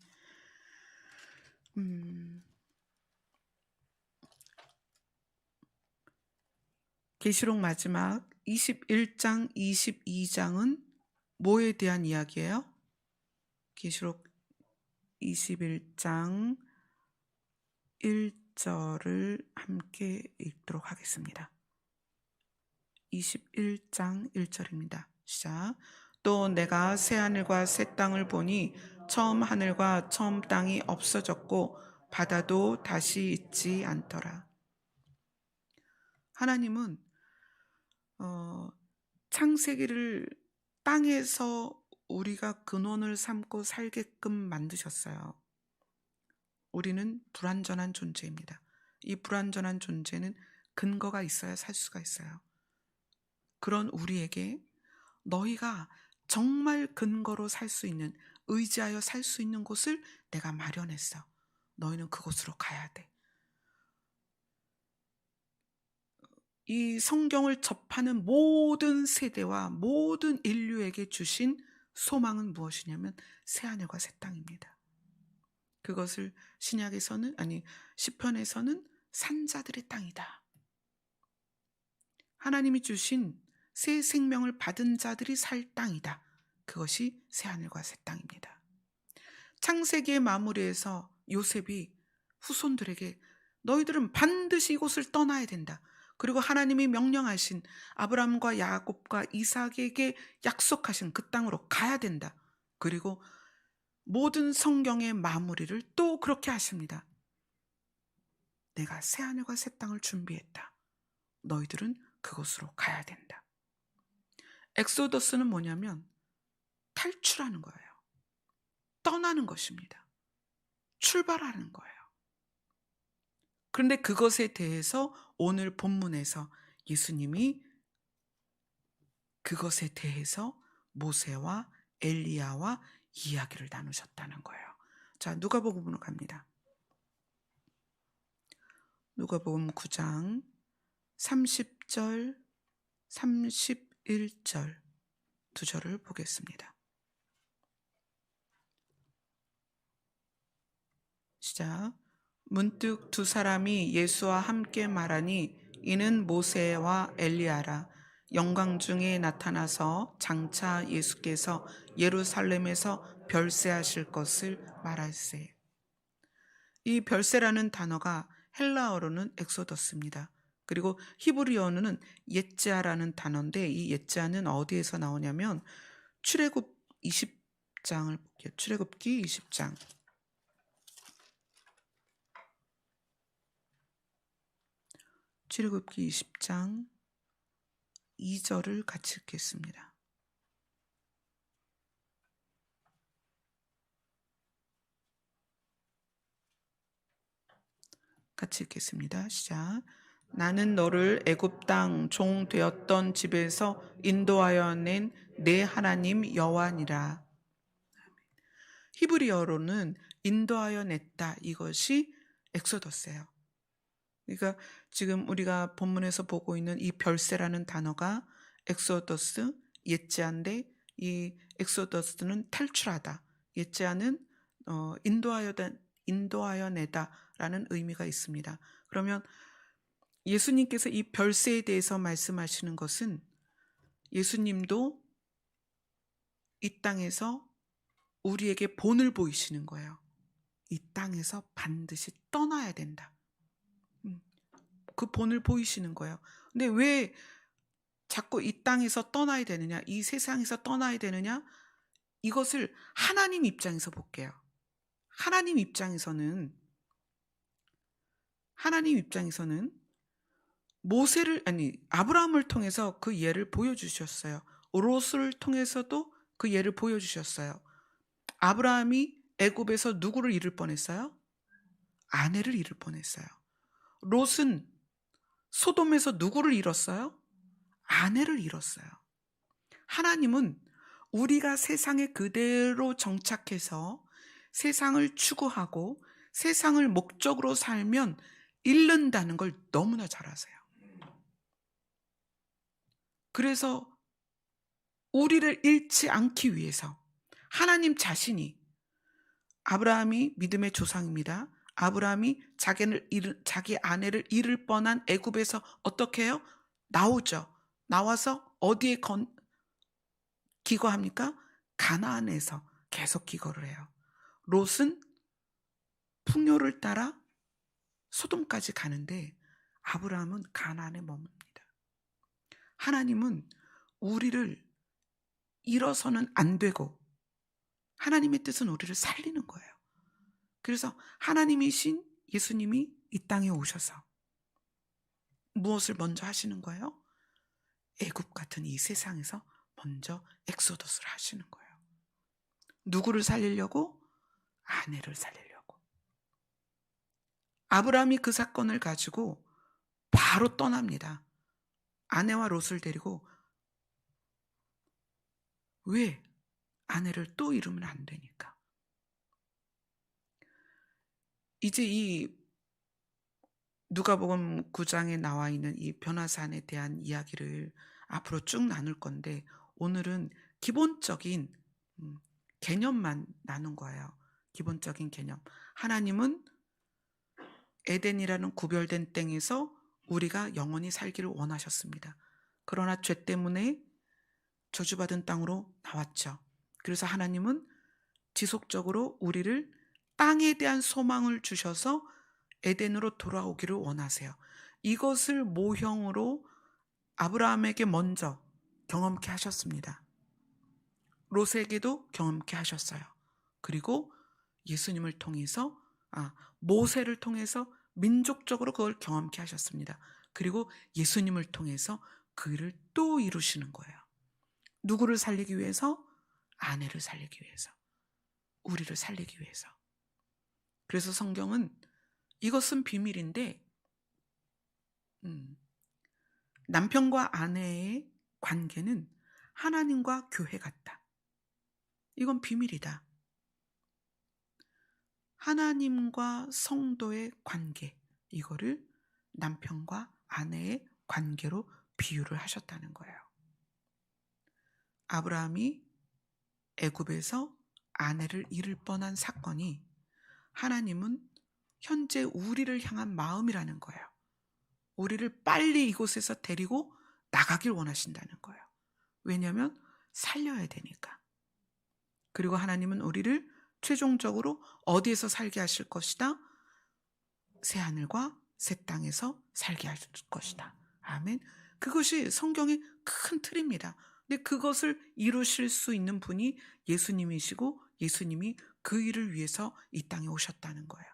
계시록 마지막 21장, 22장은 뭐에 대한 이야기예요? 계시록 21장 1절을 함께 읽도록 하겠습니다. 21장 1절입니다. 시작. 또 내가 새 하늘과 새 땅을 보니 처음 하늘과 처음 땅이 없어졌고 바다도 다시 있지 않더라. 하나님은 창세기를 땅에서 우리가 근원을 삼고 살게끔 만드셨어요. 우리는 불완전한 존재입니다. 이 불완전한 존재는 근거가 있어야 살 수가 있어요. 그런 우리에게 너희가 정말 근거로 살 수 있는, 의지하여 살 수 있는 곳을 내가 마련했어. 너희는 그곳으로 가야 돼. 이 성경을 접하는 모든 세대와 모든 인류에게 주신 소망은 무엇이냐면 새하늘과 새 땅입니다. 그것을 신약에서는, 아니 시편에서는 산자들의 땅이다. 하나님이 주신 새 생명을 받은 자들이 살 땅이다. 그것이 새하늘과 새 땅입니다. 창세기의 마무리에서 요셉이 후손들에게 너희들은 반드시 이곳을 떠나야 된다. 그리고 하나님이 명령하신 아브라함과 야곱과 이삭에게 약속하신 그 땅으로 가야 된다. 그리고 모든 성경의 마무리를 또 그렇게 하십니다. 내가 새하늘과 새 땅을 준비했다. 너희들은 그곳으로 가야 된다. 엑소더스는 뭐냐면 탈출하는 거예요. 떠나는 것입니다. 출발하는 거예요. 그런데 그것에 대해서 오늘 본문에서 예수님이 그것에 대해서 모세와 엘리야와 이야기를 나누셨다는 거예요. 자, 누가복음으로 갑니다. 누가복음 9장 30절, 31절 두 절을 보겠습니다. 시작. 문득 두 사람이 예수와 함께 말하니 이는 모세와 엘리야라. 영광 중에 나타나서 장차 예수께서 예루살렘에서 별세하실 것을 말할세. 이 별세라는 단어가 헬라어로는 엑소더스입니다. 그리고 히브리어로는 예츠아라는 단어인데 이 예츠아는 어디에서 나오냐면 출애굽 20장을 볼게요. 출애굽기 20장. 출애굽기 20장 2절을 같이 읽겠습니다. 같이 읽겠습니다. 시작. 나는 너를 애굽 땅 종 되었던 집에서 인도하여 낸 내 하나님 여호와니라. 히브리어로는 인도하여 냈다. 이것이 엑소더스예요. 그러니까 지금 우리가 본문에서 보고 있는 이 별세라는 단어가 엑소더스, 예츠아인데 이 엑소더스는 탈출하다. 예츠아는 인도하여 내다라는 의미가 있습니다. 그러면 예수님께서 이 별세에 대해서 말씀하시는 것은 예수님도 이 땅에서 우리에게 본을 보이시는 거예요. 이 땅에서 반드시 떠나야 된다. 그 본을 보이시는 거예요. 근데 왜 자꾸 이 땅에서 떠나야 되느냐, 이 세상에서 떠나야 되느냐? 이것을 하나님 입장에서 볼게요. 하나님 입장에서는 아브라함을 통해서 그 예를 보여주셨어요. 롯을 통해서도 그 예를 보여주셨어요. 아브라함이 애굽에서 누구를 잃을 뻔했어요? 아내를 잃을 뻔했어요. 롯은 소돔에서 누구를 잃었어요? 아내를 잃었어요. 하나님은 우리가 세상에 그대로 정착해서 세상을 추구하고 세상을 목적으로 살면 잃는다는 걸 너무나 잘 아세요. 그래서 우리를 잃지 않기 위해서 하나님 자신이, 아브라함이 믿음의 조상입니다. 아브라함이 자기 아내를 잃을 뻔한 애굽에서 어떻게 해요? 나오죠. 나와서 어디에 기거합니까? 가나안에서 계속 기거를 해요. 롯은 풍요를 따라 소돔까지 가는데 아브라함은 가나안에 머뭅니다. 하나님은 우리를 잃어서는 안 되고 하나님의 뜻은 우리를 살리는 거예요. 그래서 하나님이신 예수님이 이 땅에 오셔서 무엇을 먼저 하시는 거예요? 애굽 같은 이 세상에서 먼저 엑소더스를 하시는 거예요. 누구를 살리려고? 아내를 살리려고. 아브라함이 그 사건을 가지고 바로 떠납니다. 아내와 롯을 데리고. 왜? 아내를 또 잃으면 안 되니까. 이제 이 누가복음 9장에 나와 있는 이 변화산에 대한 이야기를 앞으로 쭉 나눌 건데 오늘은 기본적인 개념만 나눈 거예요. 기본적인 개념. 하나님은 에덴이라는 구별된 땅에서 우리가 영원히 살기를 원하셨습니다. 그러나 죄 때문에 저주받은 땅으로 나왔죠. 그래서 하나님은 지속적으로 우리를 땅에 대한 소망을 주셔서 에덴으로 돌아오기를 원하세요. 이것을 모형으로 아브라함에게 먼저 경험케 하셨습니다. 롯에게도 경험케 하셨어요. 그리고 예수님을 통해서, 모세를 통해서 민족적으로 그걸 경험케 하셨습니다. 그리고 예수님을 통해서 그 일을 또 이루시는 거예요. 누구를 살리기 위해서? 아내를 살리기 위해서. 우리를 살리기 위해서. 그래서 성경은 이것은 비밀인데 남편과 아내의 관계는 하나님과 교회 같다. 이건 비밀이다. 하나님과 성도의 관계, 이거를 남편과 아내의 관계로 비유를 하셨다는 거예요. 아브라함이 애굽에서 아내를 잃을 뻔한 사건이 하나님은 현재 우리를 향한 마음이라는 거예요. 우리를 빨리 이곳에서 데리고 나가길 원하신다는 거예요. 왜냐하면 살려야 되니까. 그리고 하나님은 우리를 최종적으로 어디에서 살게 하실 것이다? 새하늘과 새 땅에서 살게 하실 것이다. 아멘. 그것이 성경의 큰 틀입니다. 근데 그것을 이루실 수 있는 분이 예수님이시고 예수님이 그 일을 위해서 이 땅에 오셨다는 거예요.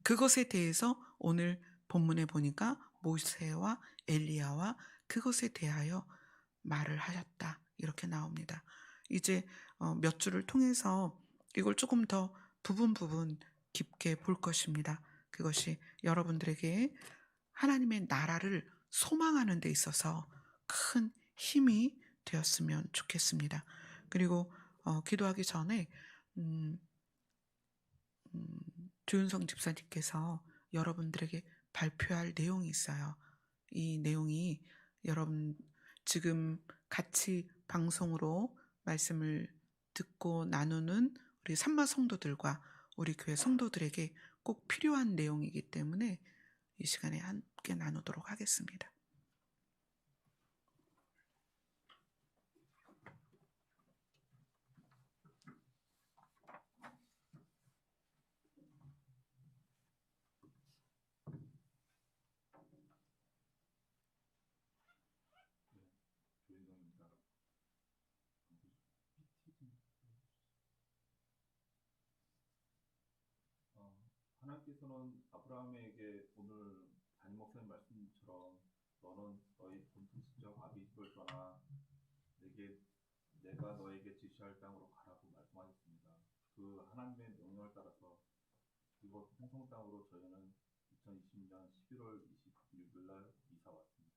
그것에 대해서 오늘 본문에 보니까 모세와 엘리야와 그것에 대하여 말을 하셨다, 이렇게 나옵니다. 이제 몇 줄을 통해서 이걸 조금 더 부분 깊게 볼 것입니다. 그것이 여러분들에게 하나님의 나라를 소망하는 데 있어서 큰 힘이 되었으면 좋겠습니다. 그리고 기도하기 전에 조윤성 집사님께서 여러분들에게 발표할 내용이 있어요. 이 내용이 여러분 지금 같이 방송으로 말씀을 듣고 나누는 우리 산마 성도들과 우리 교회 성도들에게 꼭 필요한 내용이기 때문에 이 시간에 함께 나누도록 하겠습니다. 하나님께서는 아브라함에게 오늘 담임 목사님 말씀처럼 너는 너희 본토 친척 아비집을 떠나 내가 너에게 지시할 땅으로 가라고 말씀하셨습니다. 그 하나님의 명령을 따라서 이곳 홍성 땅으로 저희는 2020년 11월 26일 날 이사 왔습니다.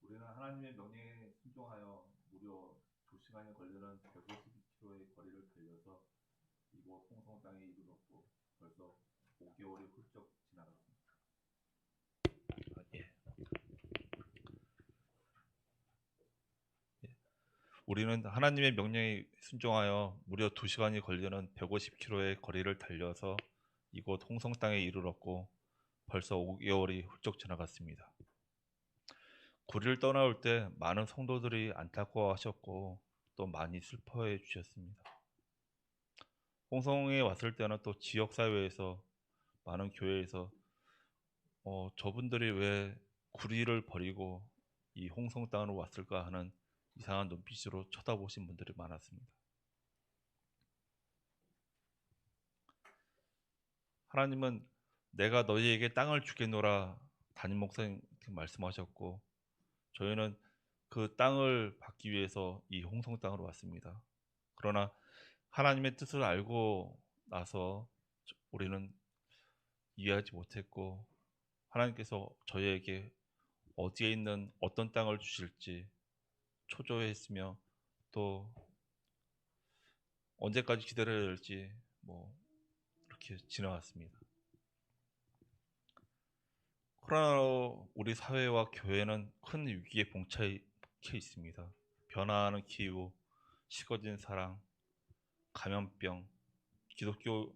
우리는 하나님의 명령에 순종하여 무려 2시간이 걸리는 152km의 거리를 달려서 이곳 홍성 땅에 이르렀고 벌써 5개월이 훌쩍 지나갔습니다. 예. 우리는 하나님의 명령에 순종하여 무려 2시간이 걸리는 150km의 거리를 달려서 이곳 홍성 땅에 이르렀고 벌써 5개월이 훌쩍 지나갔습니다. 구리를 떠나올 때 많은 성도들이 안타까워하셨고 또 많이 슬퍼해 주셨습니다. 홍성에 왔을 때는 또 지역사회에서 많은 교회에서 저분들이 왜 구리를 버리고 이 홍성 땅으로 왔을까 하는 이상한 눈빛으로 쳐다보신 분들이 많았습니다. 하나님은 내가 너희에게 땅을 주겠노라 담임 목사님 말씀하셨고 저희는 그 땅을 받기 위해서 이 홍성 땅으로 왔습니다. 그러나 하나님의 뜻을 알고 나서 우리는 이해하지 못했고 하나님께서 저희에게 어디에 있는 어떤 땅을 주실지 초조해했으며 또 언제까지 기다려야 될지 이렇게 지나갔습니다. 코로나로 우리 사회와 교회는 큰 위기에 봉착해 있습니다. 변화하는 기후, 식어진 사랑, 감염병, 기독교의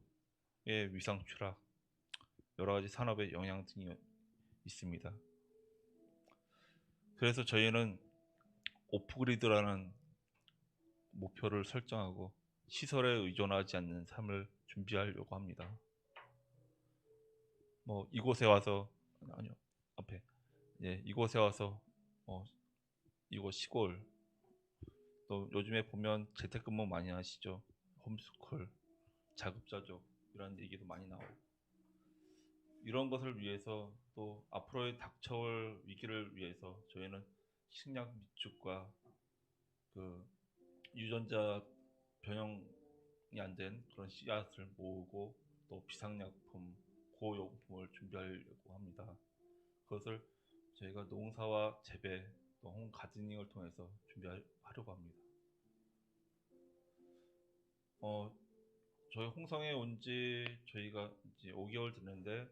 위상 추락, 여러 가지 산업의 영향 등이 있습니다. 그래서 저희는 오프그리드라는 목표를 설정하고 시설에 의존하지 않는 삶을 준비하려고 합니다. 이곳에 와서 이곳에 와서 이곳 시골 또 요즘에 보면 재택근무 많이 하시죠. 홈스쿨, 자급자족 이런 얘기도 많이 나오고 이런 것을 위해서 또 앞으로의 닥쳐올 위기를 위해서 저희는 식량 비축과 그 유전자 변형이 안 된 그런 씨앗을 모으고 또 비상약품, 고용품을 준비하려고 합니다. 그것을 저희가 농사와 재배, 또 홈가드닝을 통해서 준비하려고 합니다. 저희 홍성에 온 지 저희가 이제 5개월 됐는데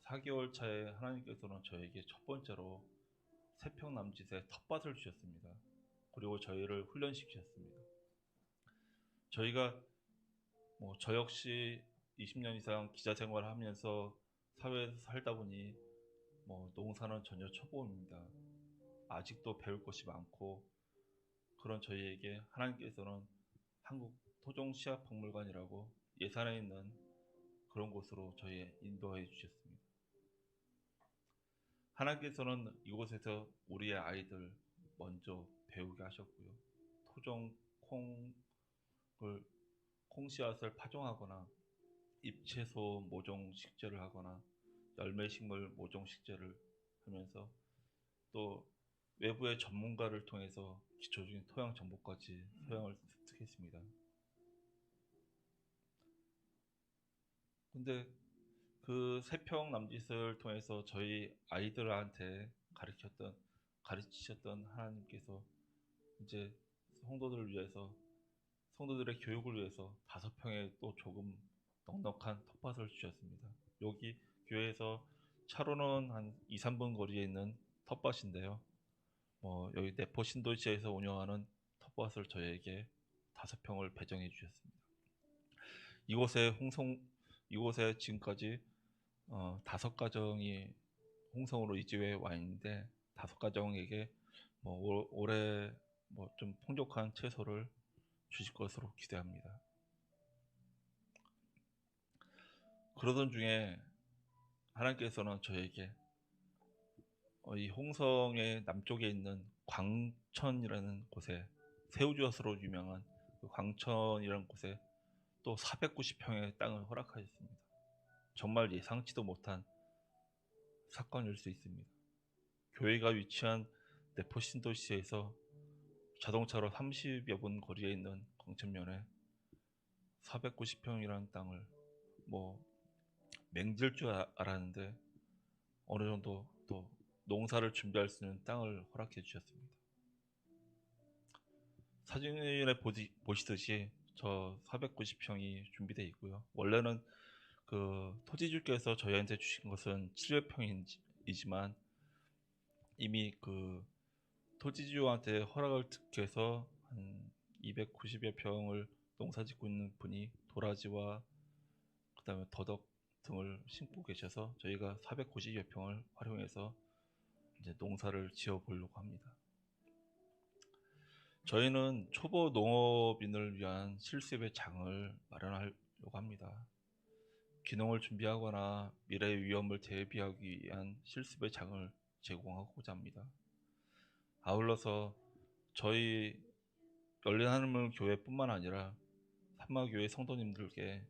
4개월 차에 하나님께서는 저에게 첫 번째로 세평남짓의 텃밭을 주셨습니다. 그리고 저희를 훈련시키셨습니다. 저희가 저 역시 20년 이상 기자 생활을 하면서 사회에서 살다 보니 농사는 전혀 초보입니다. 아직도 배울 것이 많고 그런 저희에게 하나님께서는 한국 토종시합박물관이라고 예산에 있는 그런 곳으로 저희 인도해 주셨습니다. 하나님께서는 이곳에서 우리의 아이들 먼저 배우게 하셨고요. 토종 콩씨앗을 파종하거나 잎채소 모종 식재를 하거나 열매식물 모종 식재를 하면서 또 외부의 전문가를 통해서 기초적인 토양 정보까지 소양을 습득했습니다. 근데 그 세평 남짓을 통해서 저희 아이들한테 가르치셨던 하나님께서 이제 성도들의 교육을 위해서 5평에 또 조금 넉넉한 텃밭을 주셨습니다. 여기 교회에서 차로는 한 2-3분 거리에 있는 텃밭인데요. 여기 내포 신도시에서 운영하는 텃밭을 저희에게 5평을 배정해 주셨습니다. 이곳에 지금까지 5가정이 홍성으로 이주해 와 있는데 5가정에게 올해 좀 풍족한 채소를 주실 것으로 기대합니다. 그러던 중에 하나님께서는 저에게 이 홍성의 남쪽에 있는 광천이라는 곳에 새우젓으로 유명한 그 광천이라는 곳에 또 490평의 땅을 허락하셨습니다. 정말 예상치도 못한 사건일 수 있습니다. 교회가 위치한 내포 신도시에서 자동차로 30여 분 거리에 있는 광천면에 490평이라는 땅을 맹질 줄 알았는데 어느 정도 또 농사를 준비할 수 있는 땅을 허락해 주셨습니다. 사진에 보시듯이 저 490평이 준비되어 있고요. 원래는 그 토지주께서 저희한테 주신 것은 700평이지만 이미 그 토지주한테 허락을 득해서 한 290여 평을 농사짓고 있는 분이 도라지와 그다음에 더덕 등을 심고 계셔서 저희가 490여 평을 활용해서 이제 농사를 지어 보려고 합니다. 저희는 초보 농업인을 위한 실습의 장을 마련하려고 합니다. 귀농을 준비하거나 미래의 위험을 대비하기 위한 실습의 장을 제공하고자 합니다. 아울러서 저희 열린하늘문 교회뿐만 아니라 산마교회 성도님들께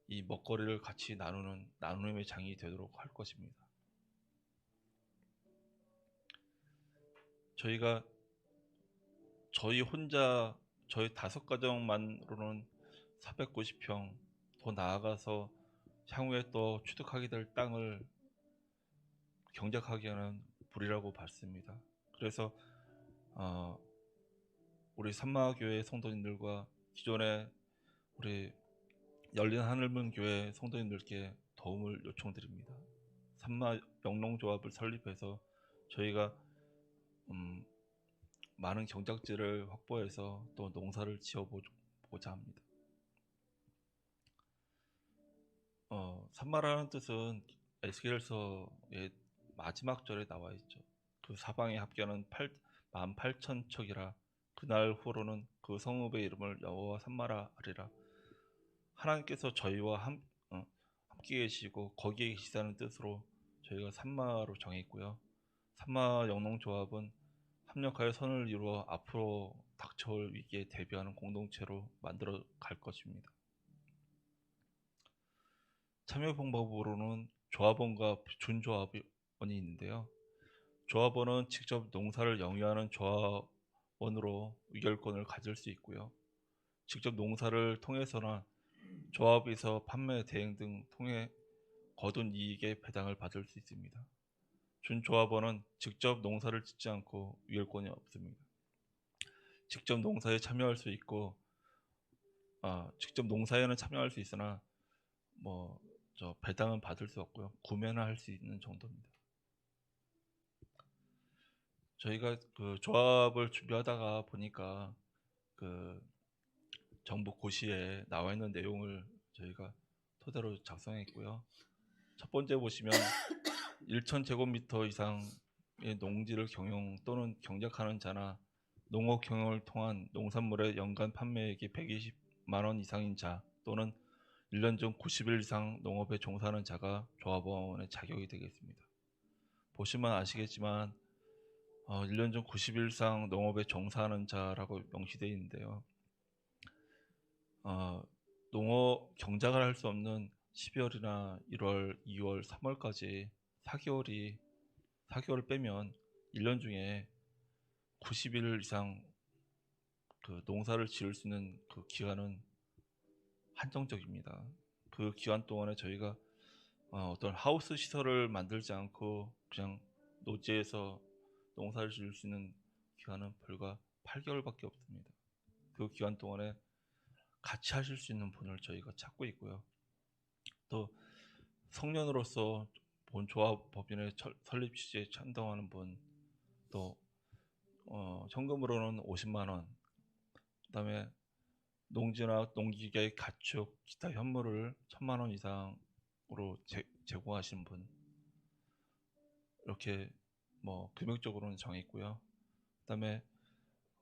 이 먹거리를 같이 나누는 나눔의 장이 되도록 할 것입니다. 저희가 저희 5 가정만으로는 490평, 더 나아가서 향후에 또 취득하게 될 땅을 경작하기에는 무리라고 봤습니다. 그래서 우리 산마교회 성도님들과 기존에 우리 열린하늘문 교회 성도님들께 도움을 요청드립니다. 산마 영농조합을 설립해서 저희가 많은 경작지를 확보해서 또 농사를 지어보자 합니다. 산마라는 뜻은 에스겔서의 마지막 절에 나와 있죠. 그 사방의 합계는 18,000척이라 그날 후로는 그 성읍의 이름을 여호와 산마라 하리라. 하나님께서 저희와 함께 계시고 거기에 계시다는 뜻으로 저희가 산마로 정했고요. 산마 영농조합은 협력하여 선을 이루어 앞으로 닥쳐올 위기에 대비하는 공동체로 만들어 갈 것입니다. 참여 방법으로는 조합원과 준조합원이 있는데요. 조합원은 직접 농사를 영위하는 조합원으로 의결권을 가질 수 있고요. 직접 농사를 통해서나 조합에서 판매, 대행 등 통해 거둔 이익의 배당을 받을 수 있습니다. 준조합원은 직접 농사를 짓지 않고 의결권이 없습니다. 직접 농사에 참여할 수 있고 직접 농사에는 참여할 수 있으나 배당은 받을 수 없고요. 구매는 할 수 있는 정도입니다. 저희가 그 조합을 준비하다가 보니까 그 정부 고시에 나와 있는 내용을 저희가 토대로 작성했고요. 첫 번째 보시면 1,000제곱미터 이상의 농지를 경영 또는 경작하는 자나 농업 경영을 통한 농산물의 연간 판매액이 120만 원 이상인 자 또는 1년 중 90일 이상 농업에 종사하는 자가 조합원의 자격이 되겠습니다. 보시면 아시겠지만 1년 중 90일 이상 농업에 종사하는 자라고 명시되어 있는데요. 농업 경작을 할 수 없는 12월이나 1월, 2월, 3월까지 4개월 빼면 1년 중에 90일 이상 그 농사를 지을 수 있는 그 기간은 한정적입니다. 그 기간 동안에 저희가 어떤 하우스 시설을 만들지 않고 그냥 노지에서 농사를 지을 수 있는 기간은 불과 8개월밖에 없습니다. 그 기간 동안에 같이 하실 수 있는 분을 저희가 찾고 있고요. 또 성년으로서 본 조합법인의 설립 취지에 찬동하는 분, 또 현금으로는 50만 원, 그다음에 농지나 농기계 가축, 기타 현물을 1,000만 원 이상으로 제공하신 분, 이렇게 금액적으로는 정했고요. 그다음에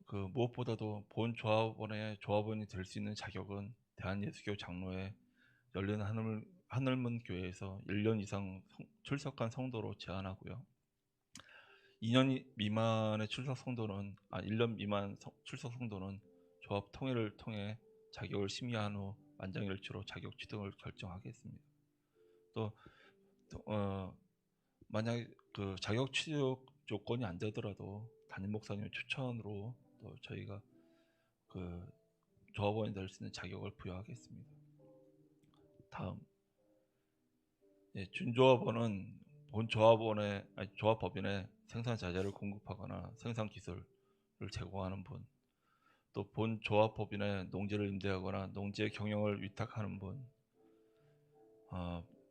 그 무엇보다도 본 조합원이 될 수 있는 자격은 대한예수교 장로회 열린 하늘문 교회에서 1년 이상 출석한 성도로 제한하고요. 2년 미만의 출석 성도는 1년 미만 출석 성도는 조합 통회를 통해 자격을 심의한 후 만장일치로 자격 취득을 결정하겠습니다. 또 만약 그 자격 취득 조건이 안 되더라도 담임 목사님의 추천으로 또 저희가 그 조합원이 될 수 있는 자격을 부여하겠습니다. 다음, 준조합원은 본 조합법인에 생산 자재를 공급하거나 생산 기술을 제공하는 분, 또 본 조합법인에 농지를 임대하거나 농지의 경영을 위탁하는 분,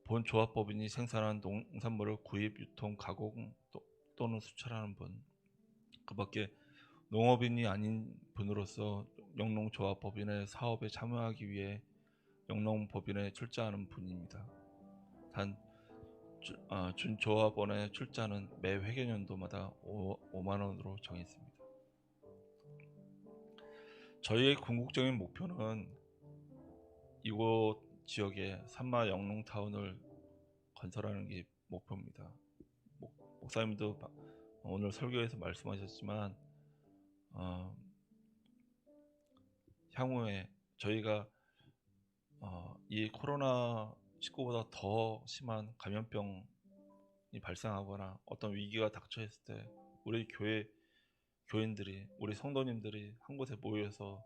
본 조합법인이 생산한 농산물을 구입, 유통, 가공 또는 수출하는 분, 그밖에 농업인이 아닌 분으로서 영농조합법인의 사업에 참여하기 위해 영농법인에 출자하는 분입니다. 단 준조합원의 출자는 매 회계연도마다 5만 원으로 정했습니다. 저희의 궁극적인 목표는 이곳 지역에 산마 영농타운을 건설하는 게 목표입니다. 목사님도 오늘 설교에서 말씀하셨지만 향후에 저희가 이 코로나19보다 더 심한 감염병이 발생하거나 어떤 위기가 닥쳐있을 때 우리 교인들이, 우리 성도님들이 한 곳에 모여서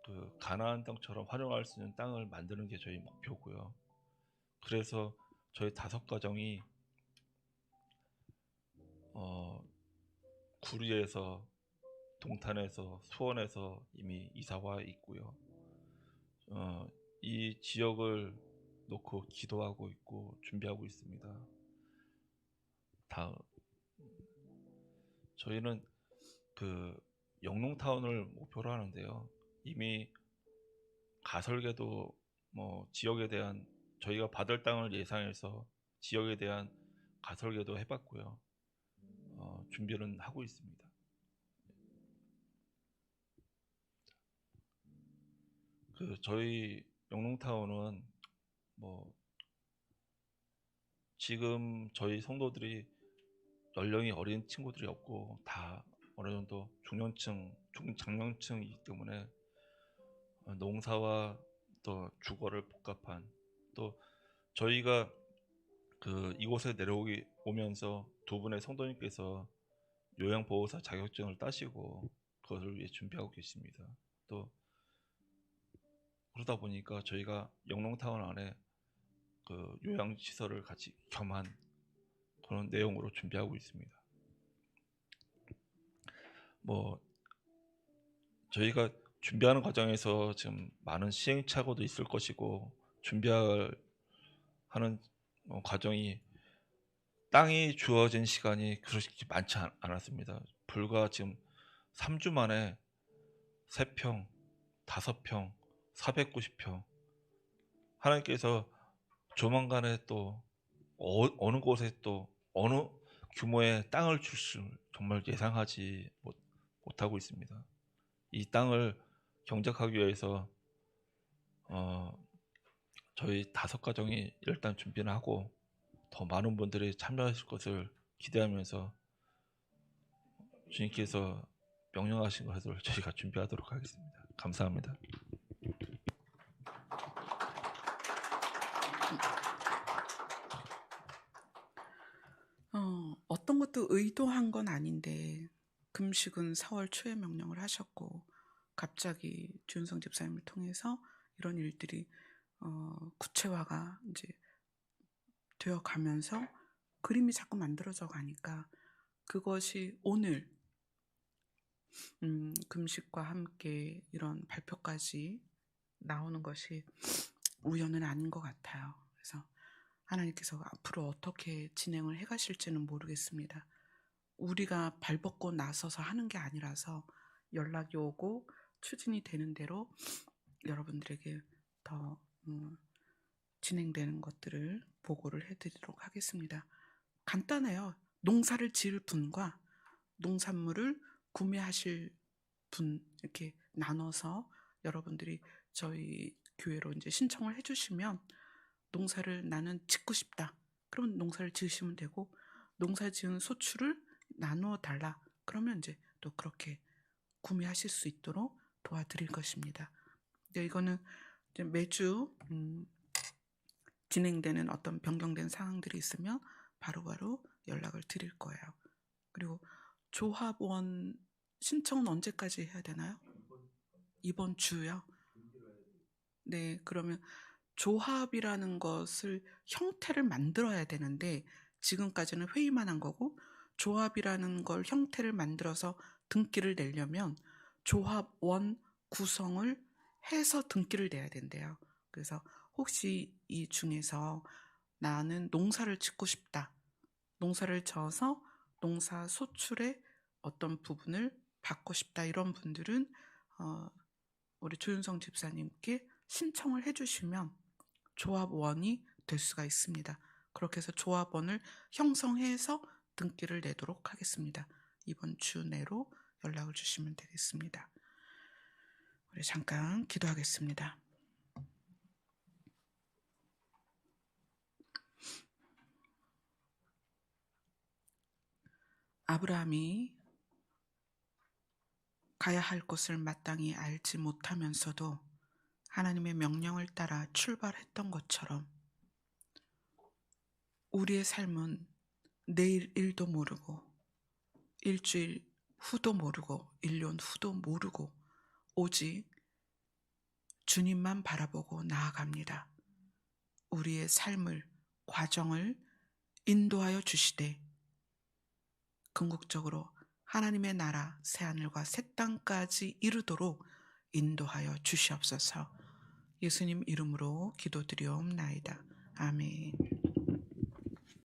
그 가나안 땅처럼 활용할 수 있는 땅을 만드는 게 저희 목표고요. 그래서 저희 5가정이 구리에서, 동탄에서, 수원에서 이미 이사와 있고요. 이 지역을 놓고 기도하고 있고 준비하고 있습니다. 저희는 그 영농타운을 목표로 하는데요. 이미 가설계도 지역에 대한 저희가 받을 땅을 예상해서 지역에 대한 가설계도 해봤고요. 준비는 하고 있습니다. 저희 영농타운은 지금 저희 성도들이 연령이 어린 친구들이 없고 다 어느 정도 중장년층이기 때문에 농사와 또 주거를 복합한, 또 저희가 이곳에 오면서 두 분의 성도님께서 요양보호사 자격증을 따시고 그것을 위해 준비하고 계십니다. 또 그러다 보니까 저희가 영농타운 안에 그 요양시설을 같이 겸한 그런 내용으로 준비하고 있습니다. 저희가 준비하는 과정에서 지금 많은 시행착오도 있을 것이고 준비할 하는 과정이 땅이 주어진 시간이 그렇게 많지 않았습니다. 불과 지금 3주 만에 3평, 5평, 490평 하나님께서 조만간에 또 어느 곳에 또 어느 규모의 땅을 주실 정말 예상하지 못하고 있습니다. 이 땅을 경작하기 위해서 저희 5가정이 일단 준비를 하고 더 많은 분들이 참여하실 것을 기대하면서 주님께서 명령하신 것을 저희가 준비하도록 하겠습니다. 감사합니다. 어떤 것도 의도한 건 아닌데 금식은 4월 초에 명령을 하셨고 갑자기 주윤성 집사님을 통해서 이런 일들이 구체화가 이제 되어 가면서 그림이 자꾸 만들어져 가니까 그것이 오늘 금식과 함께 이런 발표까지 나오는 것이 우연은 아닌 것 같아요. 그래서 하나님께서 앞으로 어떻게 진행을 해가실지는 모르겠습니다. 우리가 발벗고 나서서 하는 게 아니라서 연락이 오고 추진이 되는 대로 여러분들에게 더 진행되는 것들을 보고를 해드리도록 하겠습니다. 간단해요. 농사를 지을 분과 농산물을 구매하실 분 이렇게 나눠서 여러분들이 저희 교회로 이제 신청을 해주시면 농사를 나는 짓고 싶다. 그러면 농사를 지으시면 되고 농사 지은 소출을 나누어 달라. 그러면 이제 또 그렇게 구매하실 수 있도록 도와드릴 것입니다. 이거는 이제 매주 진행되는 어떤 변경된 상황들이 있으면 바로바로 연락을 드릴 거예요. 그리고 조합원 신청은 언제까지 해야 되나요? 이번 주요? 네, 그러면 조합이라는 것을 형태를 만들어야 되는데 지금까지는 회의만 한 거고, 조합이라는 걸 형태를 만들어서 등기를 내려면 조합원 구성을 해서 등기를 내야 된대요. 그래서 혹시 이 중에서 나는 농사를 짓고 싶다, 농사를 져서 농사 소출의 어떤 부분을 받고 싶다, 이런 분들은 우리 조윤성 집사님께 신청을 해주시면 조합원이 될 수가 있습니다. 그렇게 해서 조합원을 형성해서 등기를 내도록 하겠습니다. 이번 주 내로 연락을 주시면 되겠습니다. 우리 잠깐 기도하겠습니다. 아브라함이 가야 할 곳을 마땅히 알지 못하면서도 하나님의 명령을 따라 출발했던 것처럼 우리의 삶은 내일 일도 모르고 일주일 후도 모르고 1년 후도 모르고 오직 주님만 바라보고 나아갑니다. 우리의 삶을, 과정을 인도하여 주시되 궁극적으로 하나님의 나라 새하늘과 새 땅까지 이루도록 인도하여 주시옵소서. 예수님 이름으로 기도드리옵나이다. 아멘.